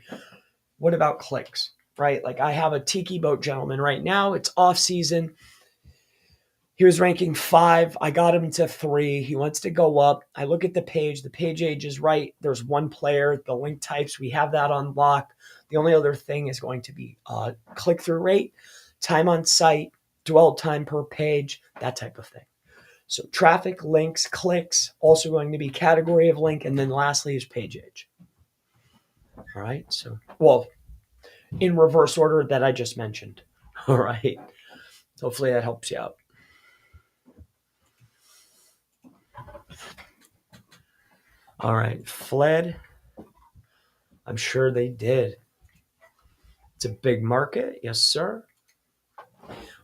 what about clicks, right? Like I have a tiki boat gentleman right now. It's off season. He was ranking 5. I got him to 3. He wants to go up. I look at the page. The page age is right. There's 1 player. The link types, we have that on lock. The only other thing is going to be click-through rate, time on site, dwell time per page, that type of thing. So traffic, links, clicks, also going to be category of link. And then lastly is page age. All right. So, well, in reverse order that I just mentioned. All right. Hopefully that helps you out. All right, fled. I'm sure they did. It's a big market. Yes, sir.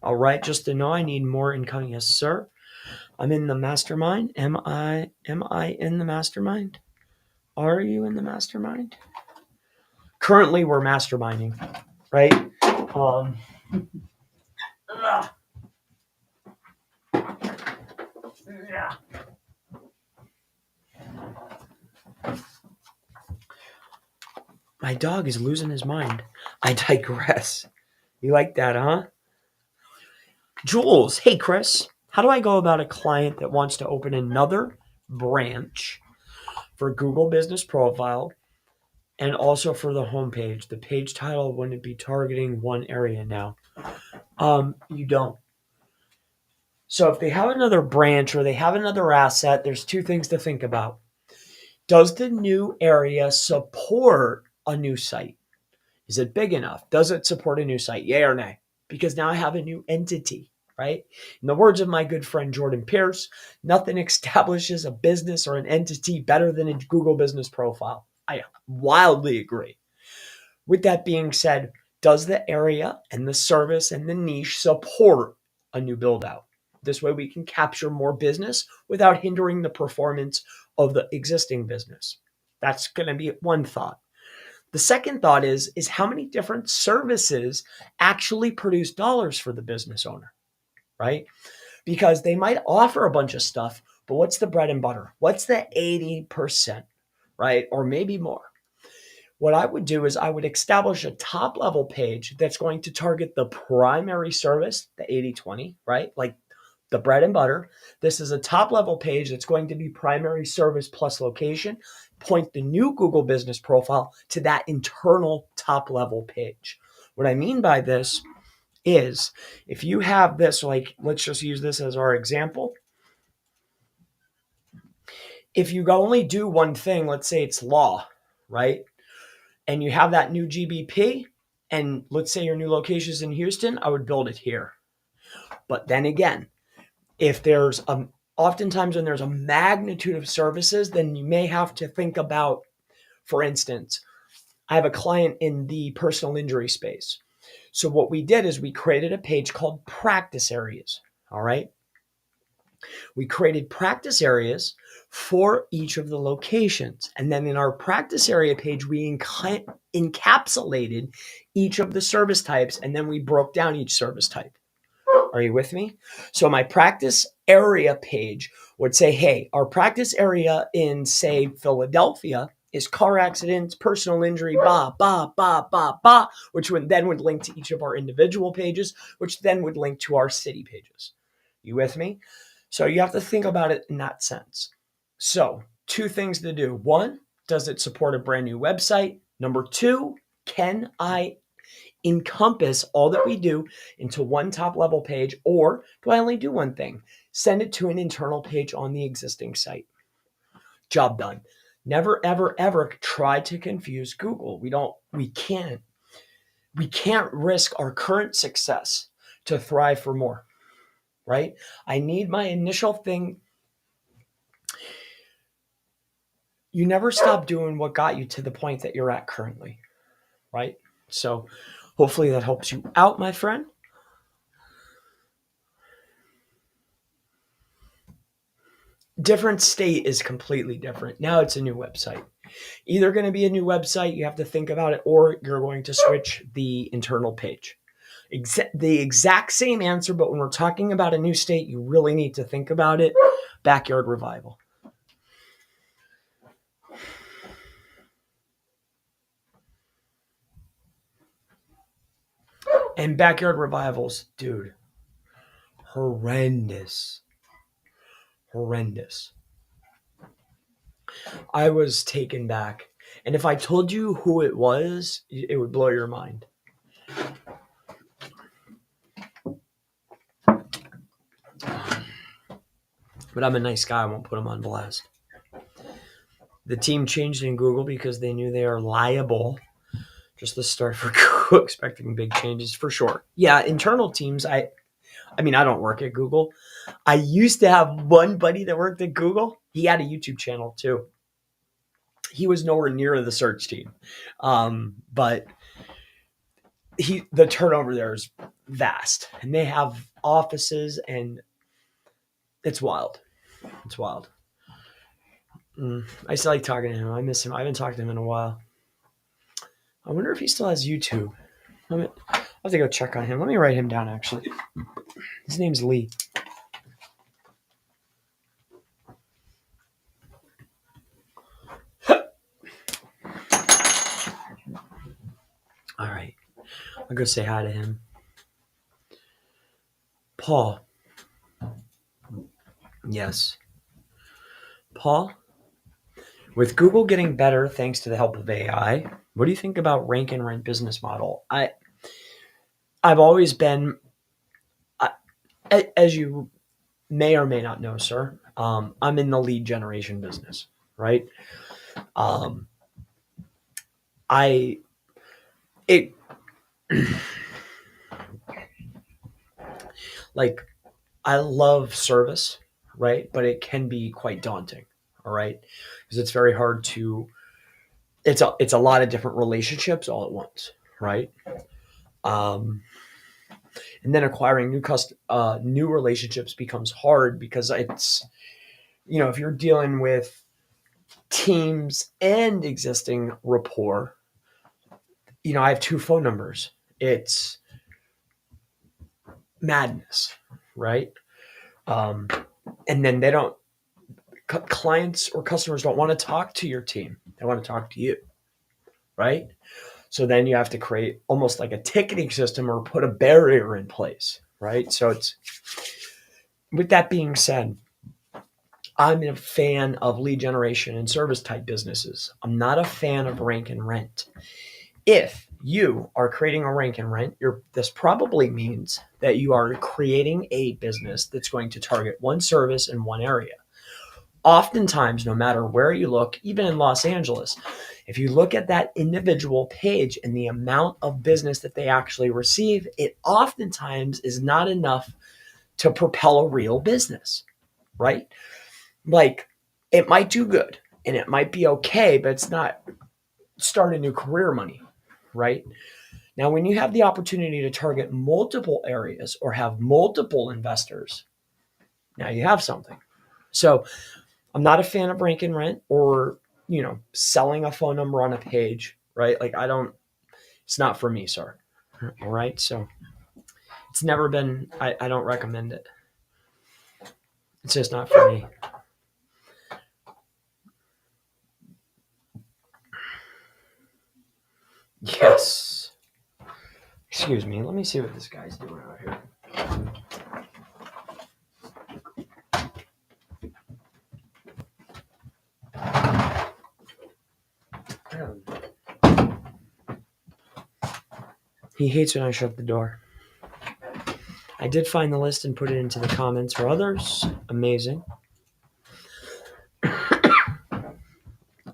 All right, just to know I need more incoming. Yes, sir. I'm in the mastermind. Am I in the mastermind? Are you in the mastermind? Currently, we're masterminding, right? Um, yeah. My dog is losing his mind. I digress. You like that, huh? Jules, hey, Chris. How do I go about a client that wants to open another branch for Google Business Profile and also for the homepage? The page title wouldn't be targeting one area now. You don't. So if they have another branch or they have another asset, there's two things to think about. Does the new area support a new site? Is it big enough? Does it support a new site? Yay or nay? Because now I have a new entity, right? In the words of my good friend Jordan Pierce, nothing establishes a business or an entity better than a Google Business Profile. I wildly agree. With that being said, does the area and the service and the niche support a new build out? This way we can capture more business without hindering the performance of the existing business. That's going to be one thought. The second thought is how many different services actually produce dollars for the business owner, right? Because they might offer a bunch of stuff, but what's the bread and butter? What's the 80%, right? Or maybe more. What I would do is I would establish a top level page that's going to target the primary service, the 80/20, right? Like the bread and butter. This is a top level page that's going to be primary service plus location. Point the new Google Business Profile to that internal top level page. What I mean by this is if you have this, like, let's just use this as our example. If you only do one thing, let's say it's law, right? And you have that new GBP, and let's say your new location is in Houston, I would build it here. But then again, if there's oftentimes when there's a magnitude of services, then you may have to think about, for instance, I have a client in the personal injury space. So what we did is we created a page called practice areas. All right. We created practice areas for each of the locations. And then in our practice area page, we encapsulated each of the service types, and then we broke down each service type. Are you with me? So my practice area page would say, hey, our practice area in, say, Philadelphia is car accidents, personal injury, which would link to each of our individual pages, which then would link to our city pages. You with me? So you have to think about it in that sense. So two things to do. One, does it support a brand new website? Number two, can I encompass all that we do into one top level page, or do I only do one thing? Send it to an internal page on the existing site. Job done. Never, ever, ever try to confuse Google. We can't risk our current success to thrive for more, right? I need my initial thing. You never stop doing what got you to the point that you're at currently, right? So hopefully that helps you out, my friend. Different state is completely different. Now it's a new website. Either going to be a new website, you have to think about it, or you're going to switch the internal page. The exact same answer, but when we're talking about a new state, you really need to think about it. Backyard revival. And backyard revivals, dude, horrendous. I was taken back. And if I told you who it was, it would blow your mind. But I'm a nice guy. I won't put them on blast. The team changed in Google because they knew they are liable. Just the start for Google, expecting big changes for sure. Yeah, internal teams. I don't work at Google. I used to have one buddy that worked at Google. He had a YouTube channel too. He was nowhere near the search team. But the turnover there is vast, and they have offices, and it's wild. It's wild. I still like talking to him. I miss him. I haven't talked to him in a while. I wonder if he still has YouTube. I'll have to go check on him. Let me write him down, actually. His name's Lee. All right. I'll go say hi to him. Paul. Yes. Paul, with Google getting better thanks to the help of AI, what do you think about rank and rent business model? I've always been, as you may or may not know, sir, I'm in the lead generation business, right? Um, I it like I love service, right? But it can be quite daunting, all right, because it's very hard to. It's a lot of different relationships all at once, right? Um, and then acquiring new relationships becomes hard because it's if you're dealing with teams and existing rapport. I have two phone numbers. It's madness, right? Um, and then they don't clients or customers don't want to talk to your team. They want to talk to you, right? So then you have to create almost like a ticketing system or put a barrier in place, right? So it's with that being said, I'm a fan of lead generation and service type businesses. I'm not a fan of rank and rent. If you are creating a rank and rent, this probably means that you are creating a business that's going to target one service in one area. Oftentimes, no matter where you look, even in Los Angeles, if you look at that individual page and the amount of business that they actually receive, it oftentimes is not enough to propel a real business, right? Like it might do good and it might be okay, but it's not start a new career money, right? Now, when you have the opportunity to target multiple areas or have multiple investors, now you have something. So I'm not a fan of rank and rent or, selling a phone number on a page, right? Like it's not for me, sir. All right. So it's never been, I don't recommend it. It's just not for me. Yes. Excuse me. Let me see what this guy's doing out here. He hates when I shut the door. I did find the list and put it into the comments for others. Amazing.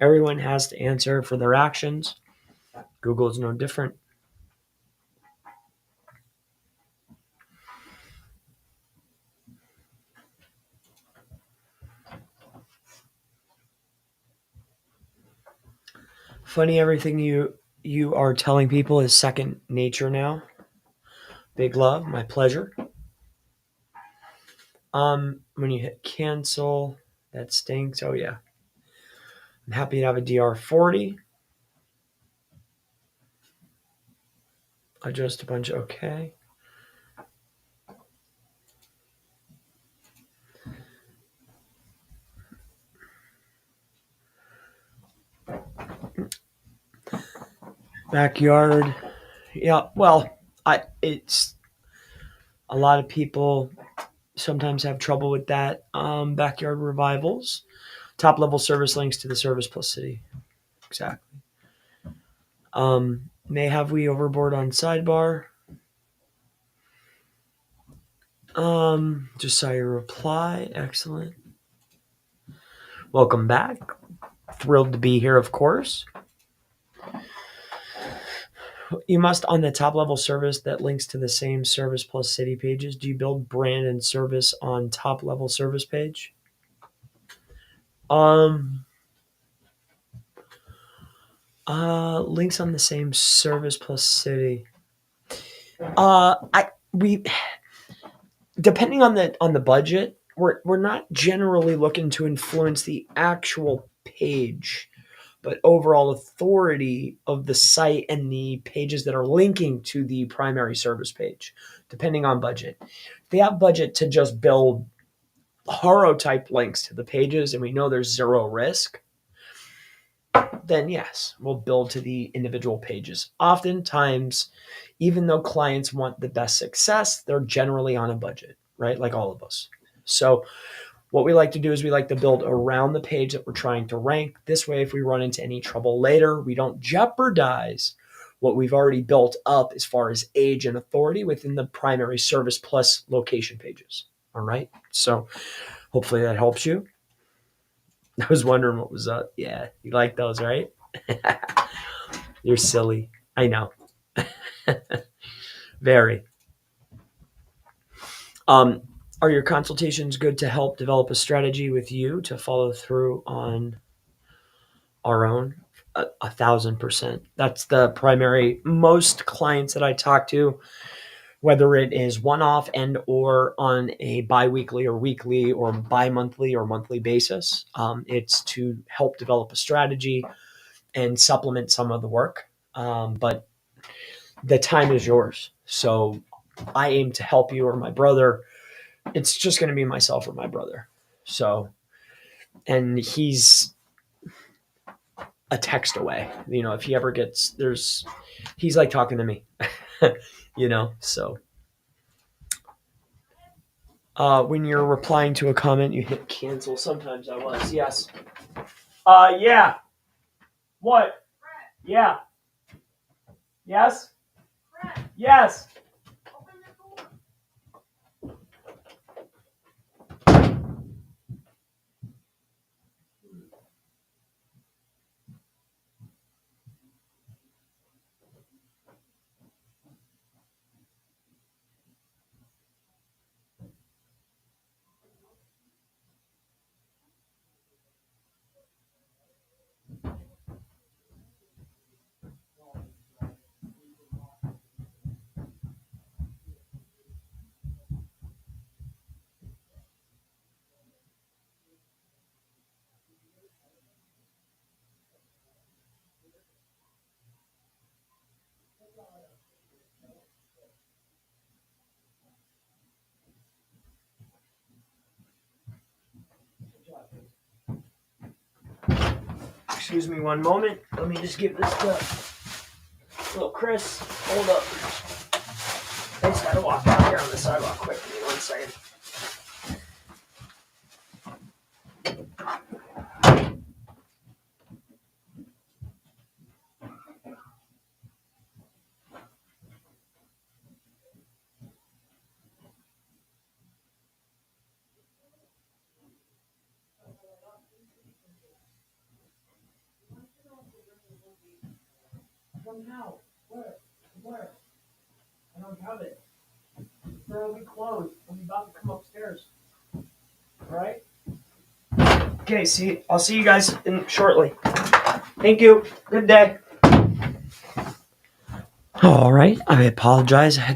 Everyone has to answer for their actions. Google is no different. Funny, everything you are telling people is second nature now. Big love, my pleasure. When you hit cancel, that stinks. Oh yeah. I'm happy to have a DR40. Adjust a bunch. Okay. Backyard. Yeah. Well, it's a lot of people sometimes have trouble with that. Backyard revivals. Top level service links to the service plus city. Exactly. May have we overboard on sidebar. Just saw your reply. Excellent. Welcome back. Thrilled to be here, of course. You must, on the top level service that links to the same service plus city pages, do you build brand and service on top level service page? Links on the same service plus city. We depending on the budget, we're not generally looking to influence the actual page, but overall authority of the site and the pages that are linking to the primary service page, depending on budget. If they have budget to just build haro type links to the pages and we know there's zero risk, then yes, we'll build to the individual pages. Oftentimes, even though clients want the best success, they're generally on a budget, right? Like all of us. So what we like to do is we like to build around the page that we're trying to rank. This way, if we run into any trouble later, we don't jeopardize what we've already built up as far as age and authority within the primary service plus location pages. All right. So hopefully that helps you. I was wondering what was up. Yeah, you like those, right? You're silly. I know. Very. Are your consultations good to help develop a strategy with you to follow through on our own? 1,000%. That's the primary. Most clients that I talk to, whether it is one-off and or on a bi-weekly or weekly or bi-monthly or monthly basis, it's to help develop a strategy and supplement some of the work. But the time is yours. So I aim to help you or my brother. It's just going to be myself or my brother. So, and he's a text away. If he ever gets, he's like talking to me, so. When you're replying to a comment, you hit cancel. Sometimes I was, yes. Yeah. What? Yeah. Yes? Yes. Excuse me one moment. Let me just give this to little Chris. Hold up. I just gotta walk out here on the sidewalk quick. Give me 1 second. Come now. Where? I don't have it. Door will be closed. I'm about to come upstairs. All right? Okay, I'll see you guys shortly. Thank you. Good day. All right. I apologize. I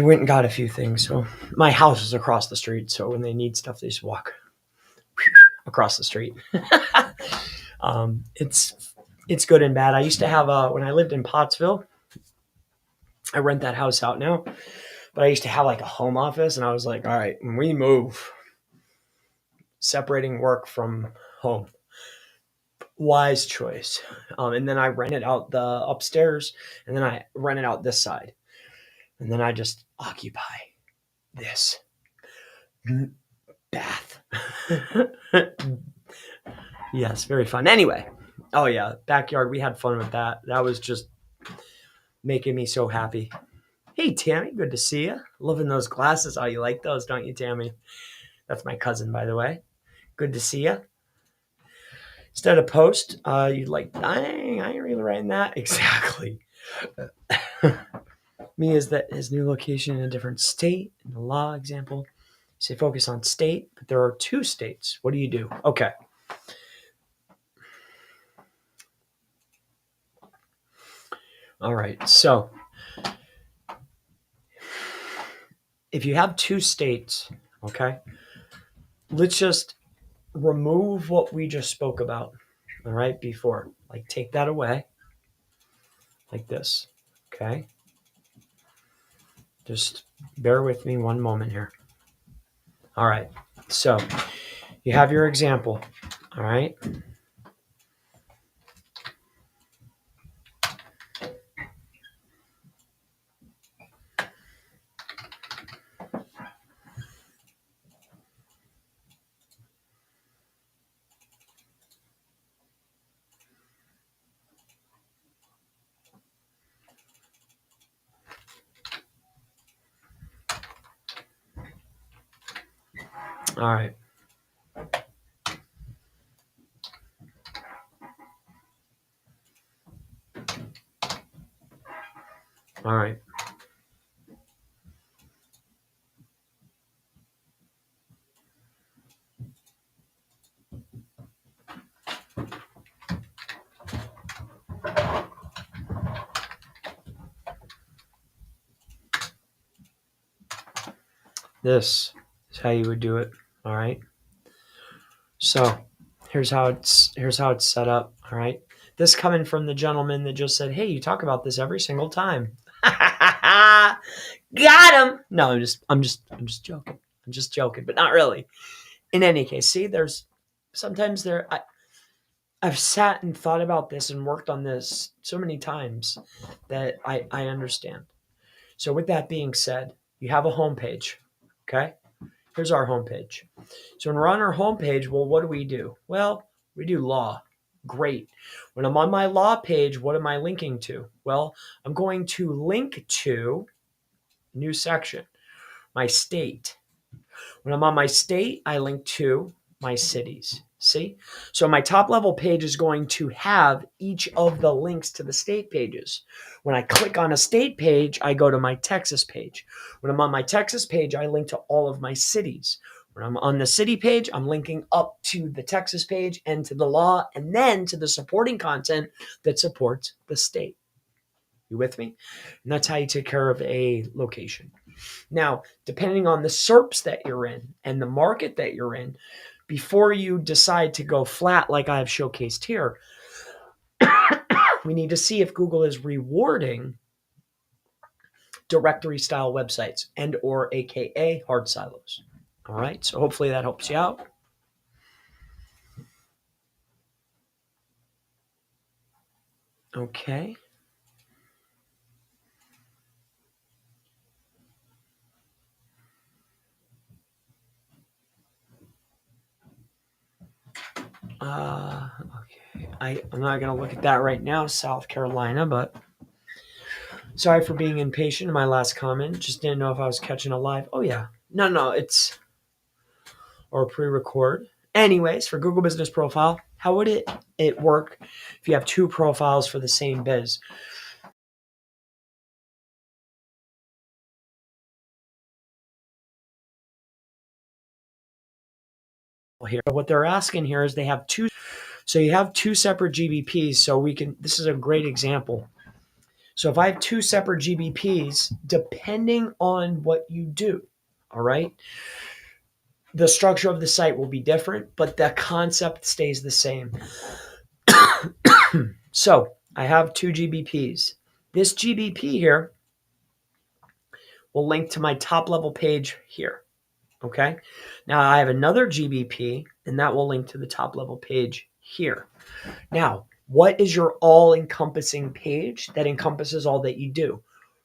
went and got a few things. So my house is across the street. So when they need stuff, they just walk across the street. It's good and bad. I used to have when I lived in Pottsville, I rent that house out now, but I used to have like a home office, and I was like, all right, when we move, separating work from home, wise choice. And then I rented out the upstairs, and then I rented out this side, and then I just occupy this bath. Yes, very fun. Anyway, oh yeah, backyard. We had fun with that. That was just making me so happy. Hey, Tammy, good to see you. Loving those glasses. Oh, you like those, don't you, Tammy? That's my cousin, by the way. Good to see you. Instead of post, you'd like, dang, I ain't really writing that. Exactly. Me is that his new location in a different state. In the law example, say focus on state, but there are 2 states. What do you do? Okay. All right. So if you have two states, okay, let's just remove what we just spoke about. All right. Before, like, take that away like this. Okay. Just bear with me one moment here. All right. So you have your example. All right. All right. All right. This is how you would do it. All right. So here's how it's set up. All right. This coming from the gentleman that just said, "Hey, you talk about this every single time." Got him. No, I'm just joking. I'm just joking, but not really. In any case, see, there's sometimes I've sat and thought about this and worked on this so many times that I understand. So with that being said, you have a homepage. Okay. Here's our homepage. So when we're on our homepage, well, what do? Well, we do law. Great. When I'm on my law page, what am I linking to? Well, I'm going to link to new section, my state. When I'm on my state, I link to my cities. See? So my top level page is going to have each of the links to the state pages. When I click on a state page, I go to my Texas page. When I'm on my Texas page, I link to all of my cities. When I'm on the city page, I'm linking up to the Texas page and to the law and then to the supporting content that supports the state. You with me? And that's how you take care of a location. Now, depending on the SERPs that you're in and the market that you're in, before you decide to go flat like I've showcased here, we need to see if Google is rewarding directory style websites and or AKA hard silos. All right, so hopefully that helps you out. Okay. Okay. I'm not going to look at that right now, South Carolina, but sorry for being impatient in my last comment. Just didn't know if I was catching a live. Oh, yeah. No, it's or pre-record. Anyways, for Google Business Profile, how would it work if you have two profiles for the same biz? Here, what they're asking here is they have two. So you have two separate GBPs. So we can. This is a great example. So if I have two separate GBPs, depending on what you do, all right, the structure of the site will be different, but the concept stays the same. So I have two GBPs. This GBP here will link to my top level page here. Okay. Now I have another GBP and that will link to the top level page here. Now, what is your all encompassing page that encompasses all that you do?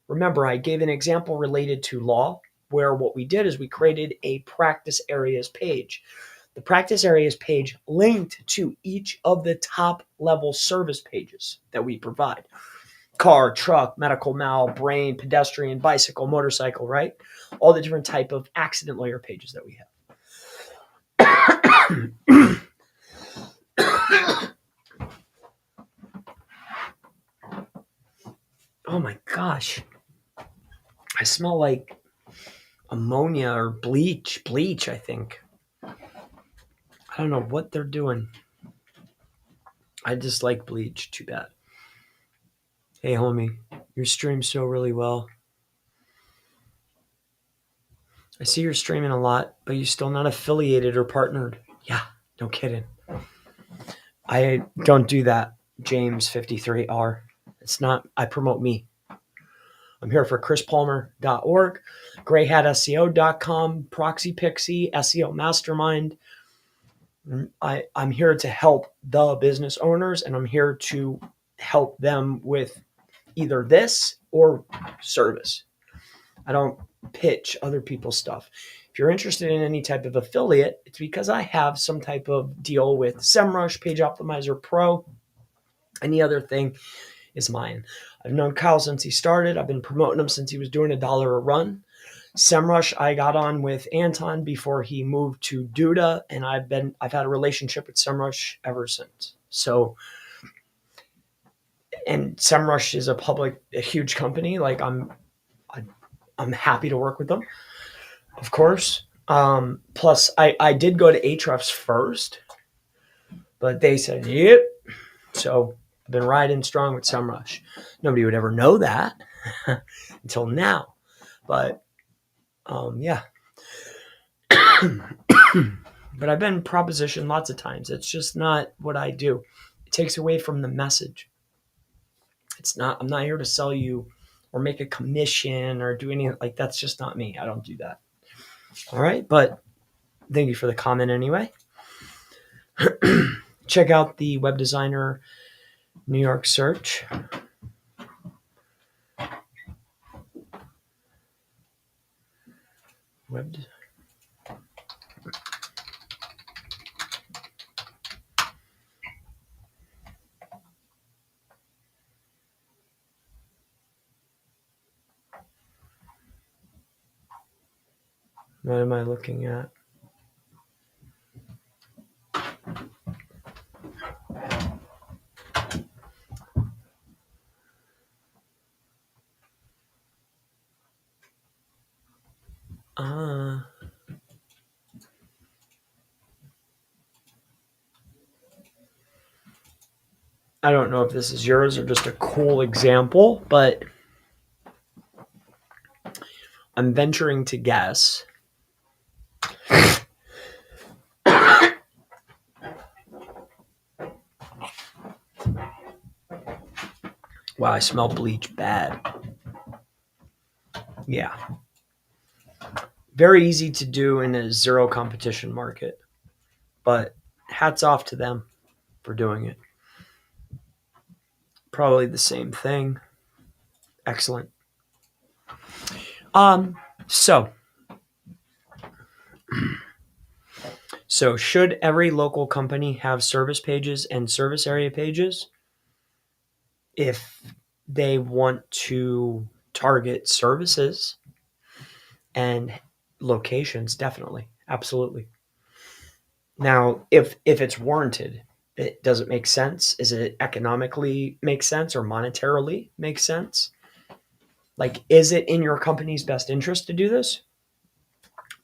Remember, I gave an example related to law where what we did is we created a practice areas page. The practice areas page linked to each of the top level service pages that we provide. Car, truck, medical, mal, brain, pedestrian, bicycle, motorcycle, right? All the different type of accident lawyer pages that we have. Oh my gosh. I smell like ammonia or bleach, I think. I don't know what they're doing. I just like bleach. Too bad. Hey, homie. Your stream so really well. I see you're streaming a lot, but you're still not affiliated or partnered. Yeah, no kidding. I don't do that, James53R. It's not, I promote me. I'm here for chrispalmer.org, greyhatseo.com, Proxy Pixie, SEO Mastermind. I'm here to help the business owners, and I'm here to help them with either this or service. I don't pitch other people's stuff. If you're interested in any type of affiliate, it's because I have some type of deal with SEMrush, Page Optimizer Pro. Any other thing is mine. I've known Kyle since he started. I've been promoting him since he was doing $1 a run. SEMrush, I got on with Anton before he moved to Duda, and I've had a relationship with SEMrush ever since. So, and SEMrush is a huge company. Like I'm happy to work with them, of course. Plus, I did go to Ahrefs first, but they said yep. So I've been riding strong with SEMrush. Nobody would ever know that until now, but yeah. But I've been propositioned lots of times. It's just not what I do. It takes away from the message. I'm not here to sell you or make a commission or do anything like that's just not me. I don't do that. All right. But thank you for the comment anyway. Check out the Web Designer New York search. Web Designer. What am I looking at? I don't know if this is yours or just a cool example, but I'm venturing to guess. Wow, I smell bleach bad. Yeah. Very easy to do in a zero competition market, but hats off to them for doing it. Probably the same thing. Excellent. So should every local company have service pages and service area pages if they want to target services and locations? Definitely. Absolutely. Now, if it's warranted, does it make sense? Is it economically make sense or monetarily make sense? Like, is it in your company's best interest to do this?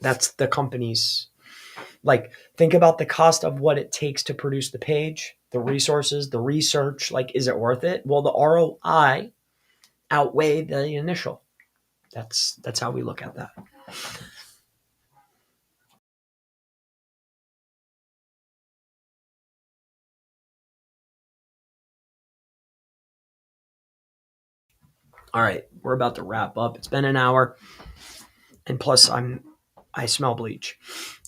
That's the company's, like, think about the cost of what it takes to produce the page, the resources, the research. Like, is it worth it? Well, the ROI outweigh the initial. That's how we look at that. All right, we're about to wrap up. It's been an hour, and plus I smell bleach.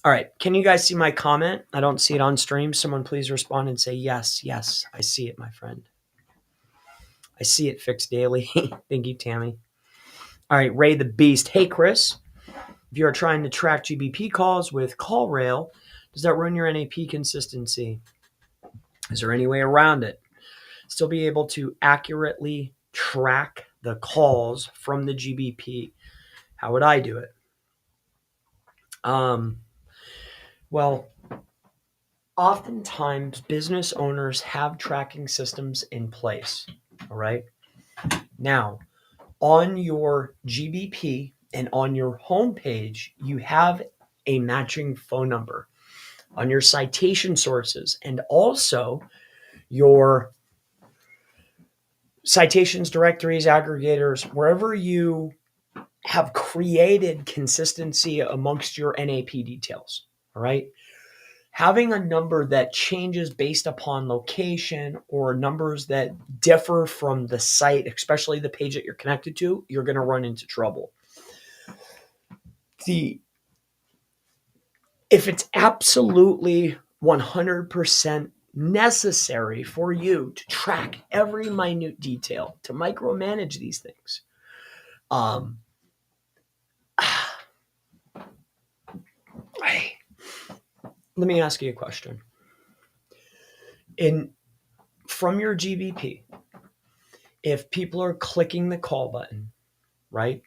All right, can you guys see my comment? I don't see it on stream. Someone please respond and say yes, yes, I see it, my friend. I see it fixed daily. Thank you, Tammy. All right, Ray the Beast. Hey, Chris. If you are trying to track GBP calls with CallRail, does that ruin your NAP consistency? Is there any way around it? Still be able to accurately track the calls from the GBP. How would I do it? Well, oftentimes business owners have tracking systems in place. All right. Now, on your GBP and on your homepage, you have a matching phone number. On your citation sources and also your citations, directories, aggregators, wherever you have created consistency amongst your NAP details, all right? Having a number that changes based upon location or numbers that differ from the site, especially the page that you're connected to, you're going to run into trouble. If it's absolutely 100% necessary for you to track every minute detail, to micromanage these things, let me ask you a question. From your GBP, if people are clicking the call button, right?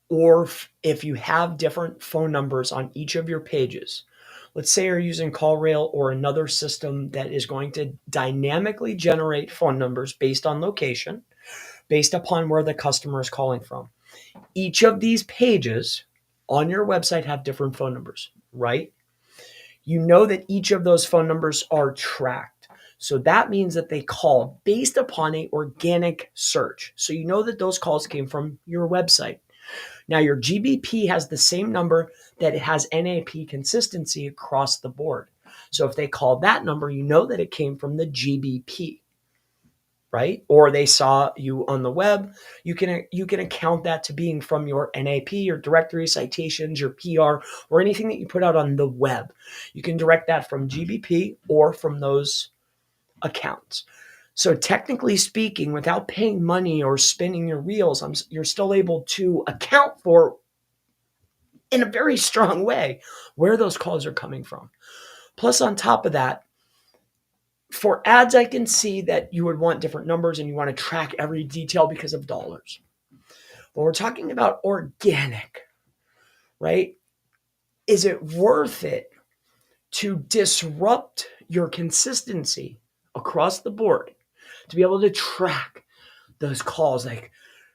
Or if you have different phone numbers on each of your pages, let's say you're using CallRail or another system that is going to dynamically generate phone numbers based on location, based upon where the customer is calling from. Each of these pages on your website have different phone numbers, right? You know that each of those phone numbers are tracked. So that means that they called based upon an organic search. So you know that those calls came from your website. Now your GBP has the same number that it has NAP consistency across the board. So if they called that number, you know that it came from the GBP, right? Or they saw you on the web, you can account that to being from your NAP, your directory citations, your PR, or anything that you put out on the web. You can direct that from GBP or from those accounts. So technically speaking, without paying money or spinning your wheels, you're still able to account for, in a very strong way, where those calls are coming from. Plus, on top of that, for ads, I can see that you would want different numbers and you want to track every detail because of dollars. But we're talking about organic, right? Is it worth it to disrupt your consistency across the board to be able to track those calls like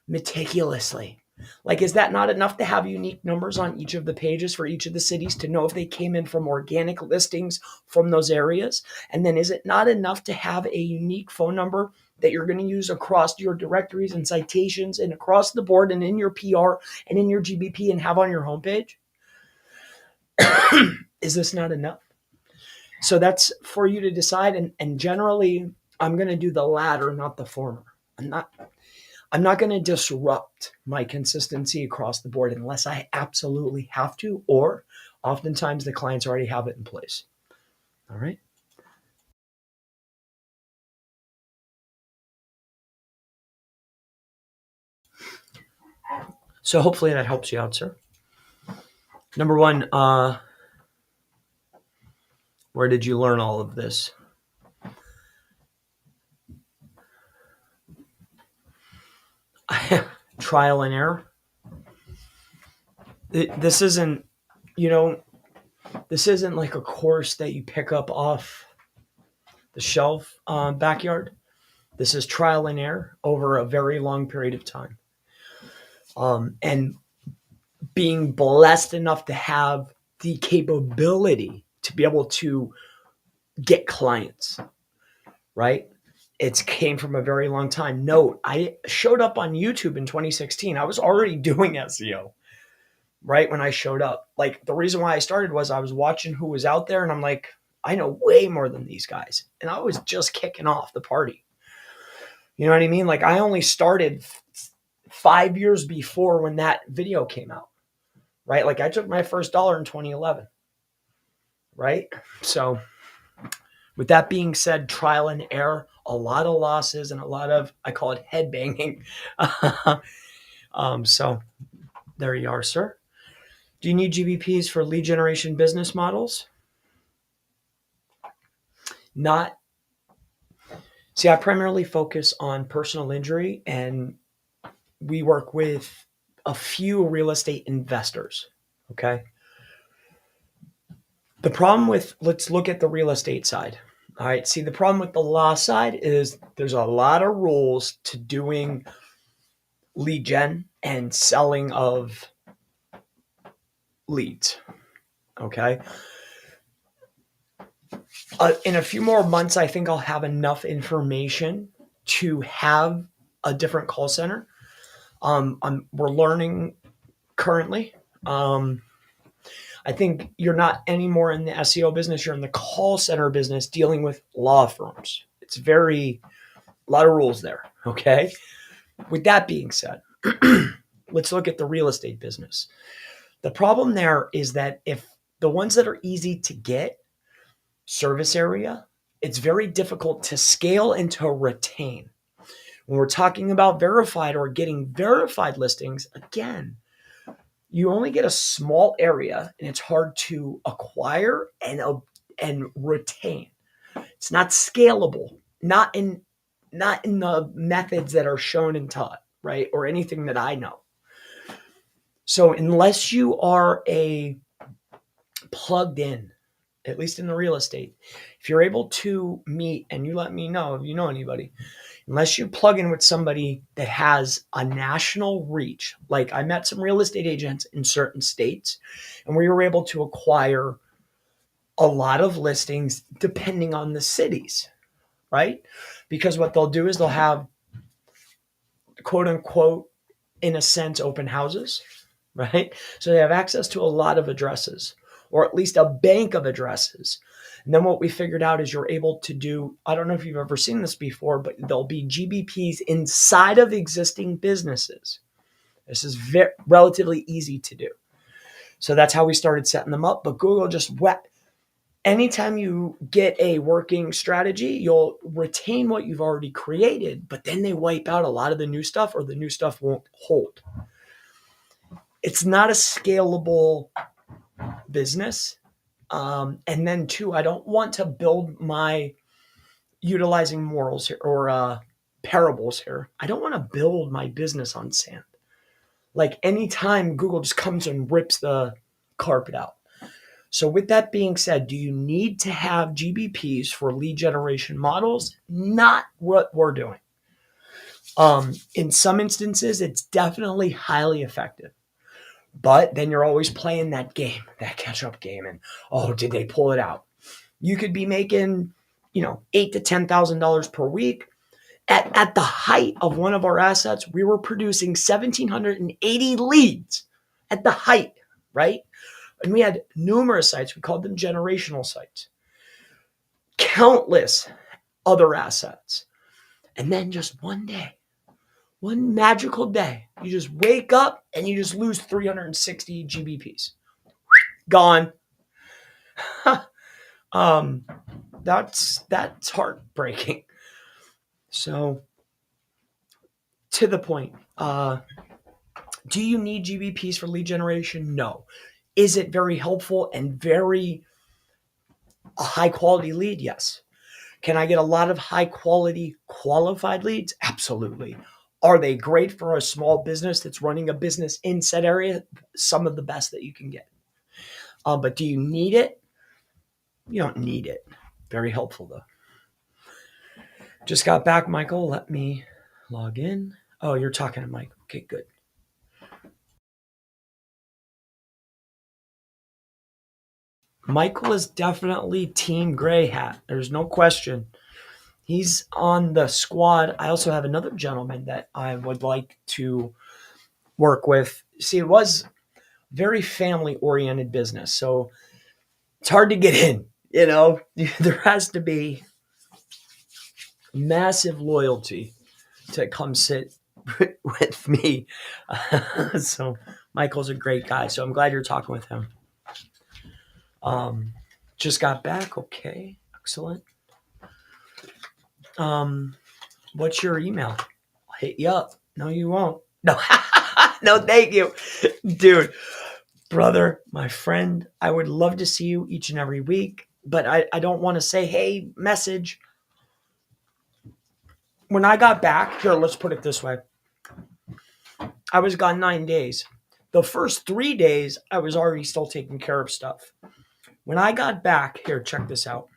meticulously? Like, is that not enough to have unique numbers on each of the pages for each of the cities to know if they came in from organic listings from those areas? And then is it not enough to have a unique phone number that you're going to use across your directories and citations and across the board and in your PR and in your GBP and have on your homepage? Is this not enough? So that's for you to decide. And generally, I'm going to do the latter, not the former. I'm not going to disrupt my consistency across the board unless I absolutely have to, or oftentimes the clients already have it in place. All right. So hopefully that helps you out, sir. Number one, where did you learn all of this? Trial and error. This isn't, this isn't like a course that you pick up off the shelf backyard. This is trial and error over a very long period of time. And being blessed enough to have the capability to be able to get clients, right? It came from a very long time. Note, I showed up on YouTube in 2016. I was already doing SEO, right? When I showed up. Like, the reason why I started was I was watching who was out there and I'm like, I know way more than these guys. And I was just kicking off the party. You know what I mean? Like, I only started 5 years before when that video came out, right? Like, I took my first dollar in 2011, right? So with that being said, trial and error, a lot of losses and a lot of, I call it head banging. So there you are, sir. Do you need GBPs for lead generation business models? Not. See, I primarily focus on personal injury, and we work with a few real estate investors. Okay. The problem with, let's look at the real estate side. All right. See, the problem with the law side is there's a lot of rules to doing lead gen and selling of leads. Okay. In a few more months, I think I'll have enough information to have a different call center. We're learning currently. I think you're not anymore in the SEO business. You're in the call center business dealing with law firms. It's a lot of rules there. Okay. With that being said, let's look at the real estate business. The problem there is that if the ones that are easy to get, service area, it's very difficult to scale and to retain. When we're talking about verified or getting verified listings, again, you only get a small area and it's hard to acquire and retain. It's not scalable, not in the methods that are shown and taught, right? Or anything that I know. So unless you are a plugged in, at least in the real estate, if you're able to meet, and you let me know if you know anybody, unless you plug in with somebody that has a national reach, like I met some real estate agents in certain states, and we were able to acquire a lot of listings depending on the cities, right? Because what they'll do is they'll have quote unquote, in a sense, open houses, right? So they have access to a lot of addresses, or at least a bank of addresses. And then what we figured out is you're able to do, I don't know if you've ever seen this before, but there'll be GBPs inside of existing businesses. This is relatively easy to do. So that's how we started setting them up. But Google just anytime you get a working strategy, you'll retain what you've already created, but then they wipe out a lot of the new stuff, or the new stuff won't hold. It's not a scalable business. And then two, I don't want to build my utilizing morals here, or parables here. I don't want to build my business on sand. Like anytime Google just comes and rips the carpet out. So with that being said, do you need to have GBPs for lead generation models? Not what we're doing. In some instances, it's definitely highly effective. But then you're always playing that game, that catch-up game, and did they pull it out? You could be making, $8,000 to $10,000 per week. At the height of one of our assets, we were producing 1,780 leads at the height, right? And we had numerous sites. We called them generational sites. Countless other assets. And then just one day, one magical day, you just wake up and you just lose 360 GBPs. Gone. That's heartbreaking. So, to the point, do you need GBPs for lead generation? No. Is it very helpful and very a high quality lead? Yes. Can I get a lot of high quality qualified leads? Absolutely. Are they great for a small business that's running a business in said area? Some of the best that you can get. But do you need it? You don't need it. Very helpful though. Just got back, Michael. Let me log in. Oh, you're talking to Mike. Okay, good. Michael is definitely Team Gray Hat. There's no question. He's on the squad. I also have another gentleman that I would like to work with. See, it was very family-oriented business, so it's hard to get in. There has to be massive loyalty to come sit with me. So Michael's a great guy. So I'm glad you're talking with him. Just got back. Okay, excellent. What's your email? I'll hit you up. No, you won't. No, no, thank you, dude, brother, my friend. I would love to see you each and every week, but I don't want to say, hey, message. When I got back here, let's put it this way. I was gone 9 days. The first 3 days, I was already still taking care of stuff. When I got back, here, check this out.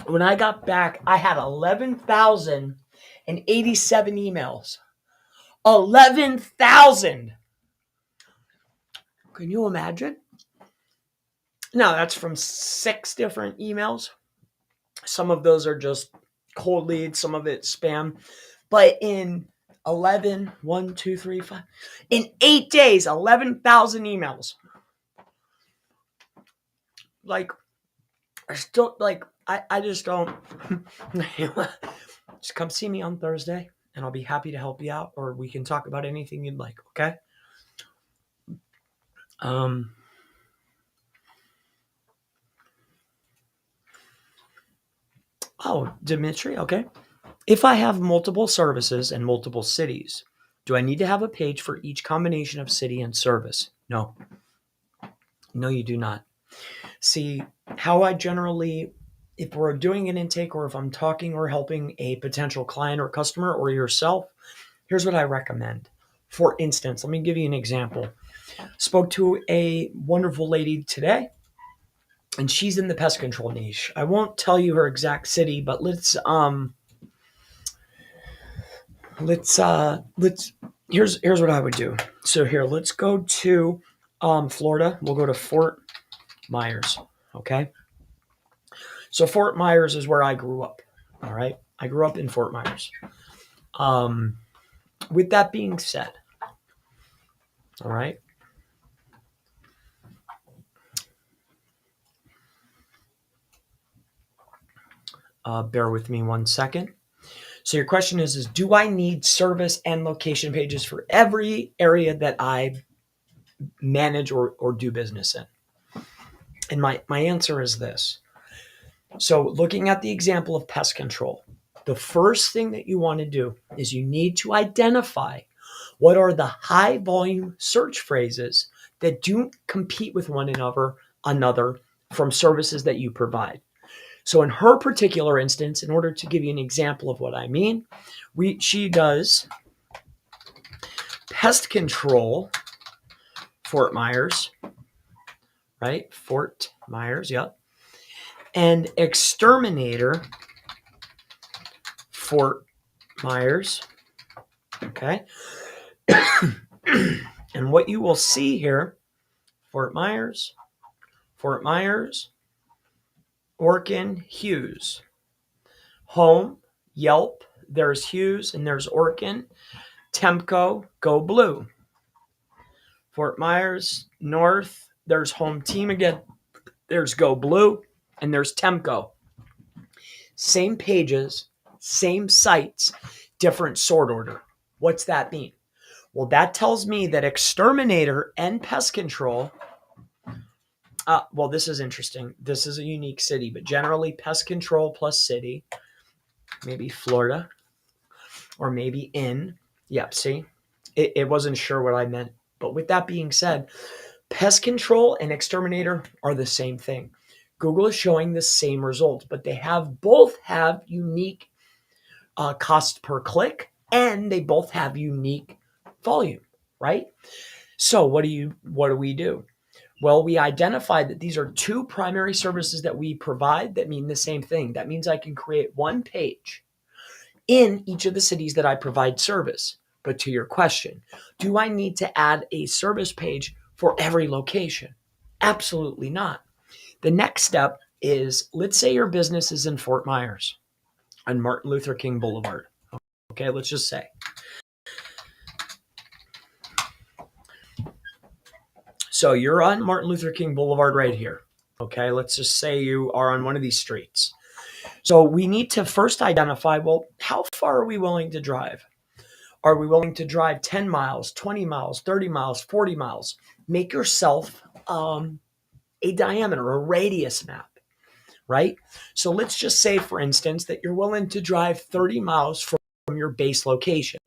When I got back, I had 11,087 emails. 11,000. Can you imagine? Now, that's from 6 different emails. Some of those are just cold leads, some of it's spam. But in 11, 1, 2, 3, 5, in 8 days, 11,000 emails. Like, I still, like, I just don't. Just come see me on Thursday and I'll be happy to help you out, or we can talk about anything you'd like, okay? Oh, Dimitri, okay. If I have multiple services and multiple cities, do I need to have a page for each combination of city and service? No. No, you do not. See, how I generally, if we're doing an intake or if I'm talking or helping a potential client or customer or yourself, here's what I recommend. For instance, let me give you an example. Spoke to a wonderful lady today, and she's in the pest control niche. I won't tell you her exact city, but let's here's what I would do. So here, let's go to Florida. We'll go to Fort Myers. Okay. So Fort Myers is where I grew up. All right. I grew up in Fort Myers. With that being said, all right. Bear with me 1 second. So your question is do I need service and location pages for every area that I manage or do business in? And my answer is this. So looking at the example of pest control, the first thing that you want to do is you need to identify what are the high volume search phrases that do compete with one another from services that you provide. So in her particular instance, in order to give you an example of what I mean, she does pest control, Fort Myers, right? Fort Myers, yep. And exterminator, Fort Myers, okay? And what you will see here, Fort Myers, Orkin, Hughes. Home, Yelp, there's Hughes and there's Orkin. Temco, Go Blue. Fort Myers, North, there's Home Team again. There's Go Blue and there's Temco. Same pages, same sites, different sort order. What's that mean? Well, that tells me that exterminator and pest control, well, this is interesting. This is a unique city, but generally pest control plus city, maybe Florida, or maybe in. Yep, see? It wasn't sure what I meant. But with that being said, pest control and exterminator are the same thing. Google is showing the same result, but they both have unique cost per click, and they both have unique volume, right? So what do we do? Well, we identify that these are two primary services that we provide that mean the same thing. That means I can create one page in each of the cities that I provide service. But to your question, do I need to add a service page for every location? Absolutely not. The next step is, let's say your business is in Fort Myers on Martin Luther King Boulevard. Okay, let's just say. So you're on Martin Luther King Boulevard right here. Okay, let's just say you are on one of these streets. So we need to first identify, well, how far are we willing to drive? Are we willing to drive 10 miles, 20 miles, 30 miles, 40 miles? Make yourself a diameter, a radius map, right? So let's just say, for instance, that you're willing to drive 30 miles from your base location.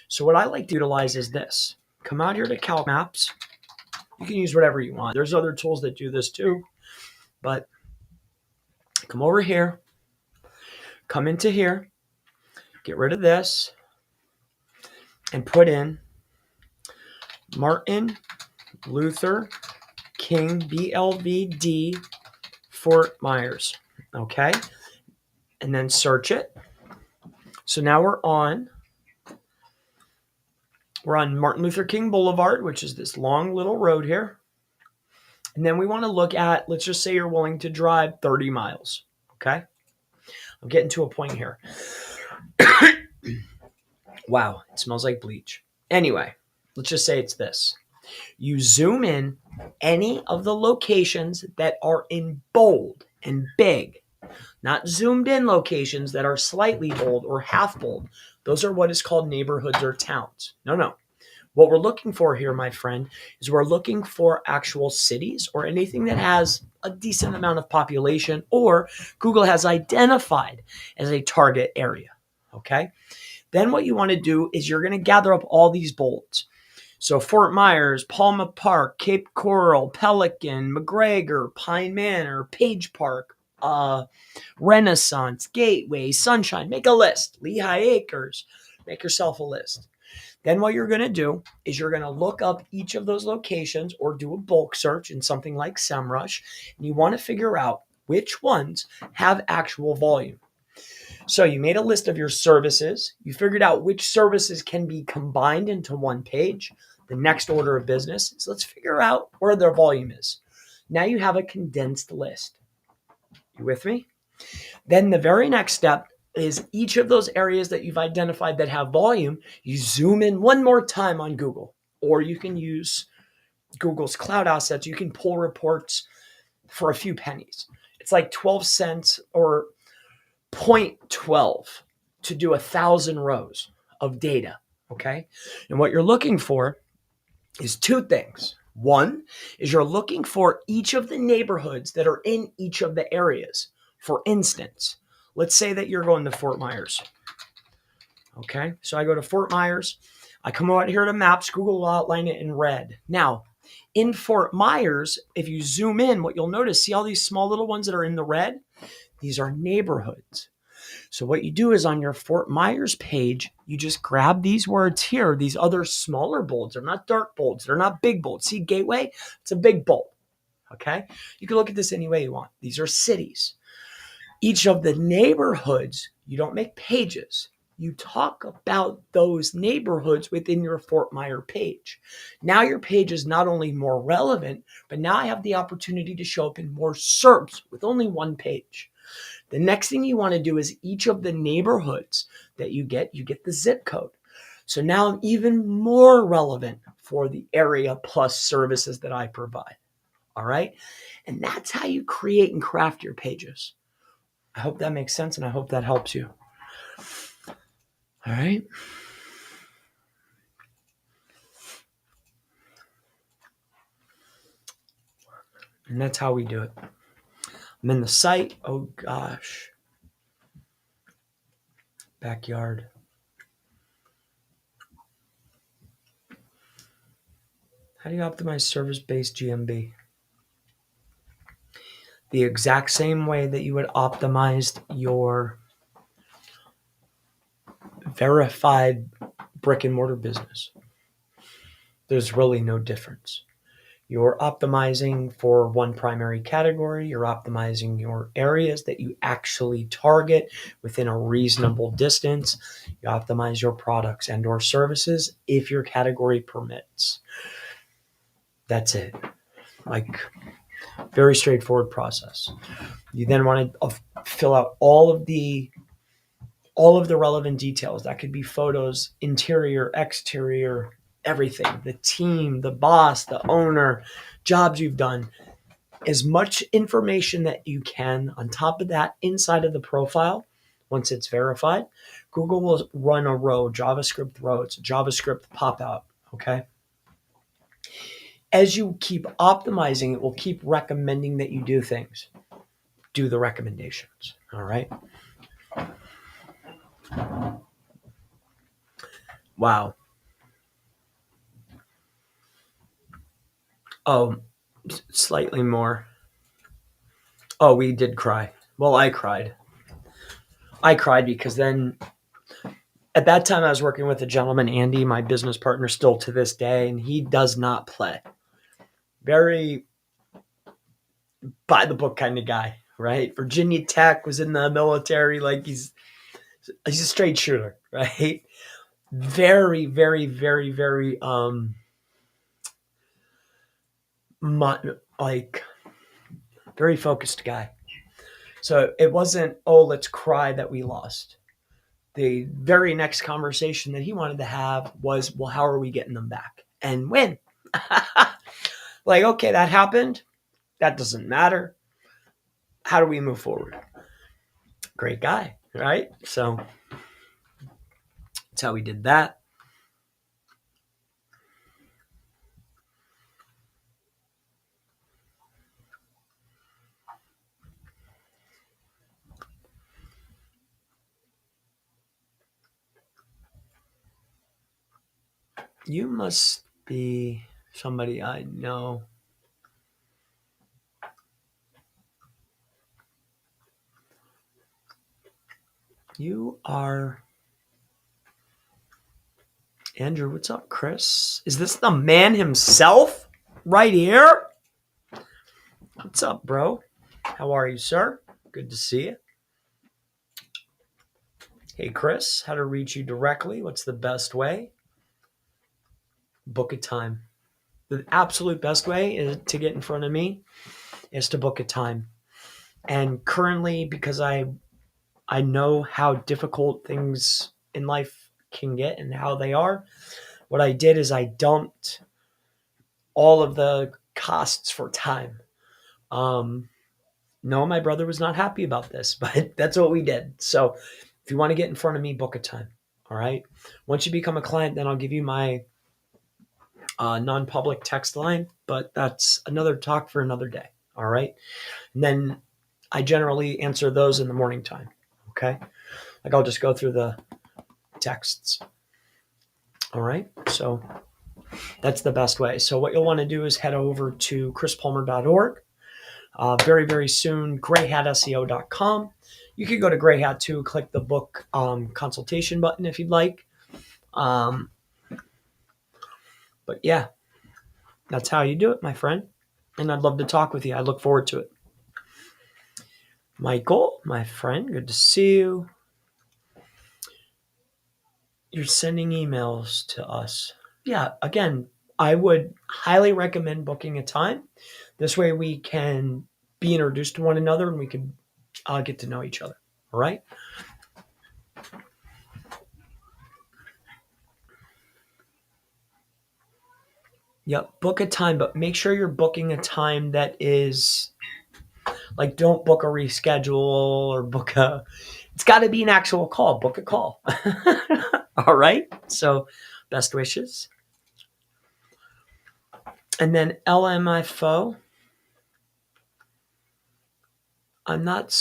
So what I like to utilize is this. Come out here to Calc Maps. You can use whatever you want. There's other tools that do this too, but come over here, come into here, get rid of this, and put in Martin Luther King, BLVD, Fort Myers. Okay. And then search it. So now we're on Martin Luther King Boulevard, which is this long little road here. And then we want to look at, let's just say you're willing to drive 30 miles. Okay. I'm getting to a point here. Wow, it smells like bleach. Anyway, let's just say it's this. You zoom in any of the locations that are in bold and big, not zoomed in locations that are slightly bold or half bold. Those are what is called neighborhoods or towns. No. What we're looking for here, my friend, is we're looking for actual cities or anything that has a decent amount of population or Google has identified as a target area. Okay. Then what you want to do is you're going to gather up all these bolds. So Fort Myers, Palma Park, Cape Coral, Pelican, McGregor, Pine Manor, Page Park, Renaissance, Gateway, Sunshine. Make a list. Lehigh Acres. Make yourself a list. Then what you're going to do is you're going to look up each of those locations or do a bulk search in something like SEMrush, and you want to figure out which ones have actual volume. So you made a list of your services. You figured out which services can be combined into one page. The next order of business is let's figure out where their volume is. Now you have a condensed list. You with me? Then the very next step is each of those areas that you've identified that have volume, you zoom in one more time on Google, or you can use Google's cloud assets. You can pull reports for a few pennies. It's like 12 cents or 0.12 to do 1,000 rows of data. Okay. And what you're looking for is two things. One is you're looking for each of the neighborhoods that are in each of the areas. For instance, let's say that you're going to Fort Myers. Okay, so I go to Fort Myers. I come out here to maps. Google will outline it in red. Now, in Fort Myers, if you zoom in, what you'll notice, see all these small little ones that are in the red? These are neighborhoods. So what you do is on your Fort Myers page, you just grab these words here, these other smaller bolds. They're not dark bolds. They're not big bolds. See Gateway? It's a big bold. Okay? You can look at this any way you want. These are cities. Each of the neighborhoods, you don't make pages. You talk about those neighborhoods within your Fort Myers page. Now your page is not only more relevant, but now I have the opportunity to show up in more SERPs with only one page. The next thing you want to do is each of the neighborhoods that you get the zip code. So now I'm even more relevant for the area plus services that I provide. All right. And that's how you create and craft your pages. I hope that makes sense and I hope that helps you. All right. And that's how we do it. I'm in the site. Oh gosh. Backyard. How do you optimize service-based GMB? The exact same way that you would optimize your verified brick and mortar business. There's really no difference. You're optimizing for one primary category. You're optimizing your areas that you actually target within a reasonable distance. You optimize your products and or services if your category permits. That's it. Like, very straightforward process. You then want to fill out all of the relevant details. That could be photos, interior, exterior, everything. The team, the boss, the owner, jobs you've done. As much information that you can. On top of that, inside of the profile, once it's verified, Google will run a row, JavaScript row. It's a JavaScript pop-out, okay? As you keep optimizing, it will keep recommending that you do things. Do the recommendations, all right? Wow. Oh, slightly more. Oh, we did cry. Well, I cried. I cried because then at that time I was working with a gentleman, Andy, my business partner still to this day, and he does not play. Very by the book kind of guy, right? Virginia Tech, was in the military. Like he's a straight shooter, right? Very, very, very, very, like very focused guy. So it wasn't, oh, let's cry that we lost. The very next conversation that he wanted to have was, well, how are we getting them back and when? Like, okay, that happened. That doesn't matter. How do we move forward? Great guy, right? So that's how we did that. You must be somebody I know. You are Andrew. What's up, Chris? Is this the man himself right here? What's up, bro? How are you, sir? Good to see you. Hey, Chris, how to reach you directly? What's the best way? Book a time. The absolute best way is to get in front of me is to book a time. And currently, because I know how difficult things in life can get and how they are, what I did is I dumped all of the costs for time. No, my brother was not happy about this, but that's what we did. So if you want to get in front of me, book a time. All right. Once you become a client, then I'll give you my non-public text line, but that's another talk for another day. All right. And then I generally answer those in the morning time. Okay. Like I'll just go through the texts. All right. So that's the best way. So what you'll want to do is head over to chrispalmer.org. Very, very soon, grayhatseo.com. You could go to Grey Hat too, click the book consultation button if you'd like. But yeah, that's how you do it, my friend. And I'd love to talk with you. I look forward to it. Michael, my friend, good to see you. You're sending emails to us. Yeah, again, I would highly recommend booking a time. This way we can be introduced to one another and we can get to know each other. All right? Yep, book a time, but make sure you're booking a time that is like, don't book a reschedule or book a, it's got to be an actual call. Book a call. All right? So, best wishes. And then LMFO. I'm not.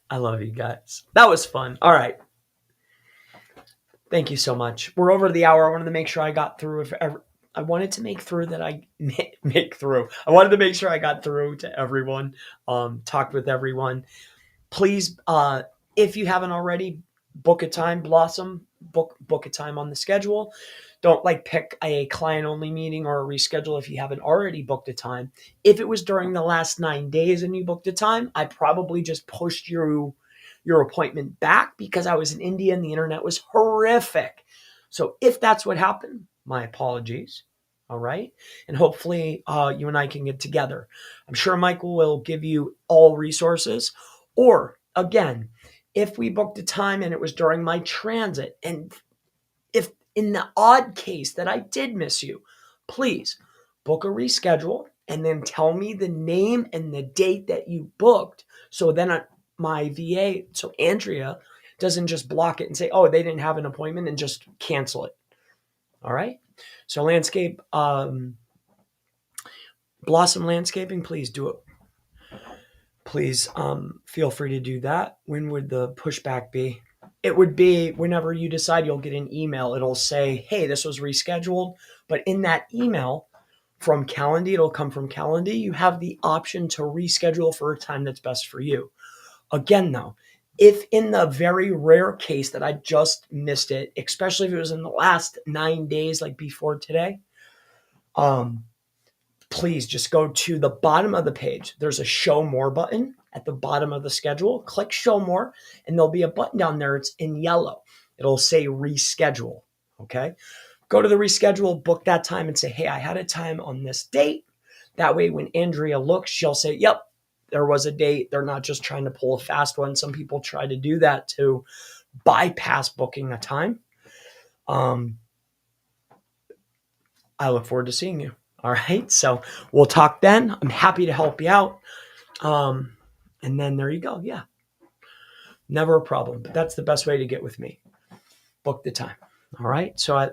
I love you guys. That was fun. All right. Thank you so much. We're over the hour. I wanted to make sure I got through. If ever, I wanted to make through that I make through. I wanted to make sure I got through to everyone. Talked with everyone. Please, if you haven't already, book a time. Blossom, book a time on the schedule. Don't like pick a client only meeting or a reschedule if you haven't already booked a time. If it was during the last 9 days and you booked a time, I probably just pushed your appointment back because I was in India and the internet was horrific. So if that's what happened, my apologies. All right. And hopefully you and I can get together. I'm sure Michael will give you all resources. Or again, if we booked a time and it was during my transit, and if in the odd case that I did miss you, please book a reschedule and then tell me the name and the date that you booked. So then my VA, so Andrea, doesn't just block it and say, oh, they didn't have an appointment and just cancel it. All right. So landscape, Blossom Landscaping, please do it. Please feel free to do that. When would the pushback be? It would be whenever you decide you'll get an email. It'll say, hey, this was rescheduled. But in that email from Calendly, it'll come from Calendly. You have the option to reschedule for a time that's best for you. Again, though, if in the very rare case that I just missed it, especially if it was in the last 9 days, like before today, please just go to the bottom of the page. There's a show more button at the bottom of the schedule. Click show more, and there'll be a button down there. It's in yellow. It'll say reschedule. Okay. go to the reschedule, book that time and say, hey, I had a time on this date. That way, when Andrea looks, she'll say, yep, there was a date. They're not just trying to pull a fast one. Some people try to do that to bypass booking a time. I look forward to seeing you. All right. So we'll talk then. I'm happy to help you out. And then there you go. Yeah. Never a problem. But that's the best way to get with me. Book the time. All right. So I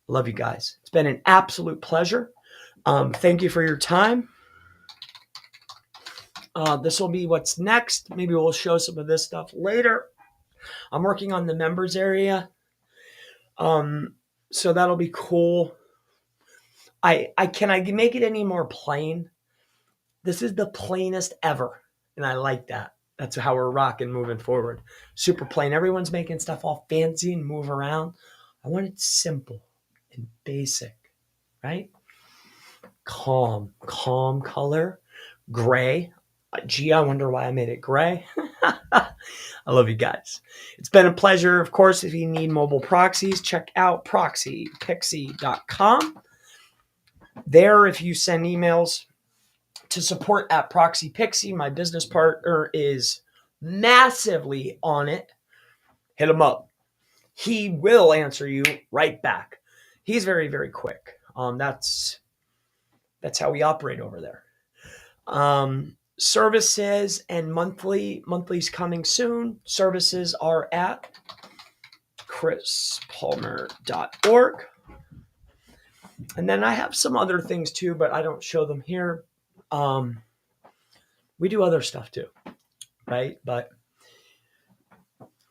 love you guys. It's been an absolute pleasure. Thank you for your time. This will be what's next. Maybe we'll show some of this stuff later. I'm working on the members area. So that'll be cool. Can I make it any more plain? This is the plainest ever. And I like that. That's how we're rocking moving forward. Super plain. Everyone's making stuff all fancy and move around. I want it simple and basic, right? Calm color, gray. Gee, I wonder why I made it gray. I love you guys. It's been a pleasure. Of course, if you need mobile proxies, check out proxypixie.com. There, if you send emails to support at ProxyPixie, my business partner is massively on it. Hit him up. He will answer you right back. He's very, very quick. That's how we operate over there. Services and monthly's coming soon. Services are at chrispalmer.org. And then I have some other things too, but I don't show them here. We do other stuff too, right? But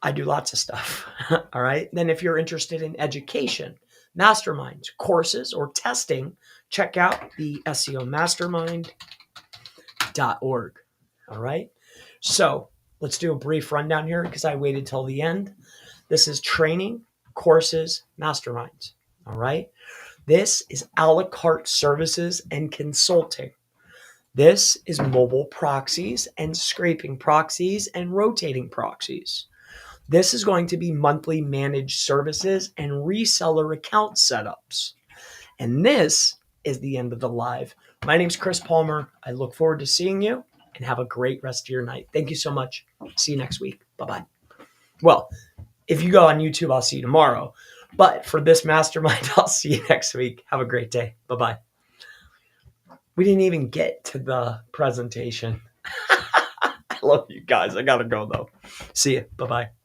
I do lots of stuff. All right. Then if you're interested in education, masterminds, courses, or testing, check out the SEO Mastermind.org. All right. So let's do a brief rundown here because I waited till the end. This is training, courses, masterminds. All right. This is a la carte services and consulting. This is mobile proxies and scraping proxies and rotating proxies. This is going to be monthly managed services and reseller account setups. And this is the end of the live. My name's Chris Palmer. I look forward to seeing you and have a great rest of your night. Thank you so much. See you next week. Bye-bye. Well, if you go on YouTube, I'll see you tomorrow. But for this mastermind, I'll see you next week. Have a great day. Bye-bye. We didn't even get to the presentation. I love you guys. I got to go, though. See you. Bye-bye.